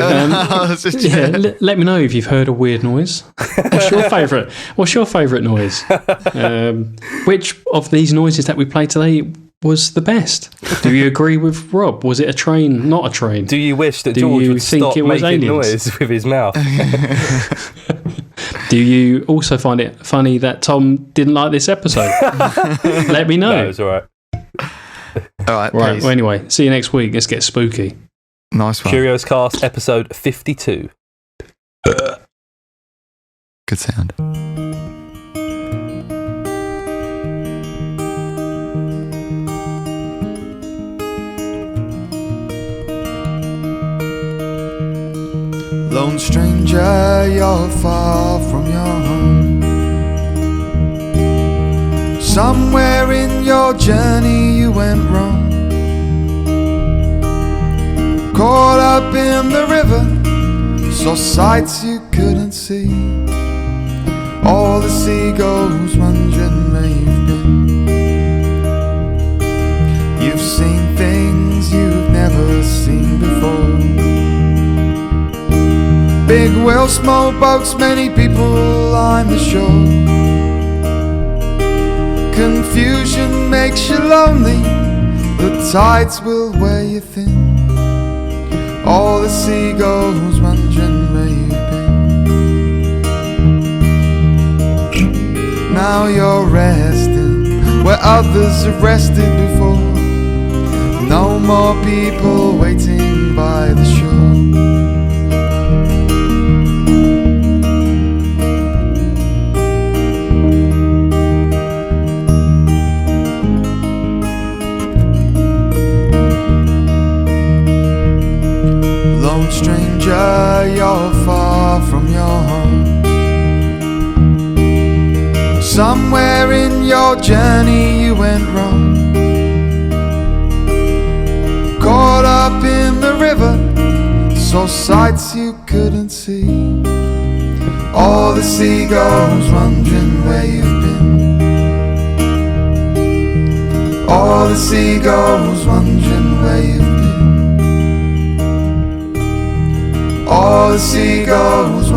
A: Let me know if you've heard a weird noise. What's your favourite noise? Which of these noises that we played today was the best? Do you agree with Rob? Was it a train, not a train?
B: Do you wish that George would stop making noise with his mouth?
A: Do you also find it funny that Tom didn't like this episode? Let me know.
B: No, it's all right.
C: All right.
A: Well, anyway, see you next week. Let's get spooky.
C: Nice one.
B: Curios Cast, episode 52.
C: Good sound. Lone stranger, you're far from your home. Somewhere in your journey you went wrong. Caught up in the river, saw sights you couldn't see. All the seagulls wondering where you've been. You've seen things you've never seen before. Big whale, small boats, many people on the shore. Confusion makes you lonely, the tides will wear you thin. All the seagulls wondering where you've been. Now you're resting where others have rested before. No more people waiting by the shore. Lone stranger, you're far from your home. Somewhere in your journey you went wrong. Caught up in the river, saw sights you couldn't see. All the seagulls wondering where you've been. All the seagulls wondering where you've been. All the seagulls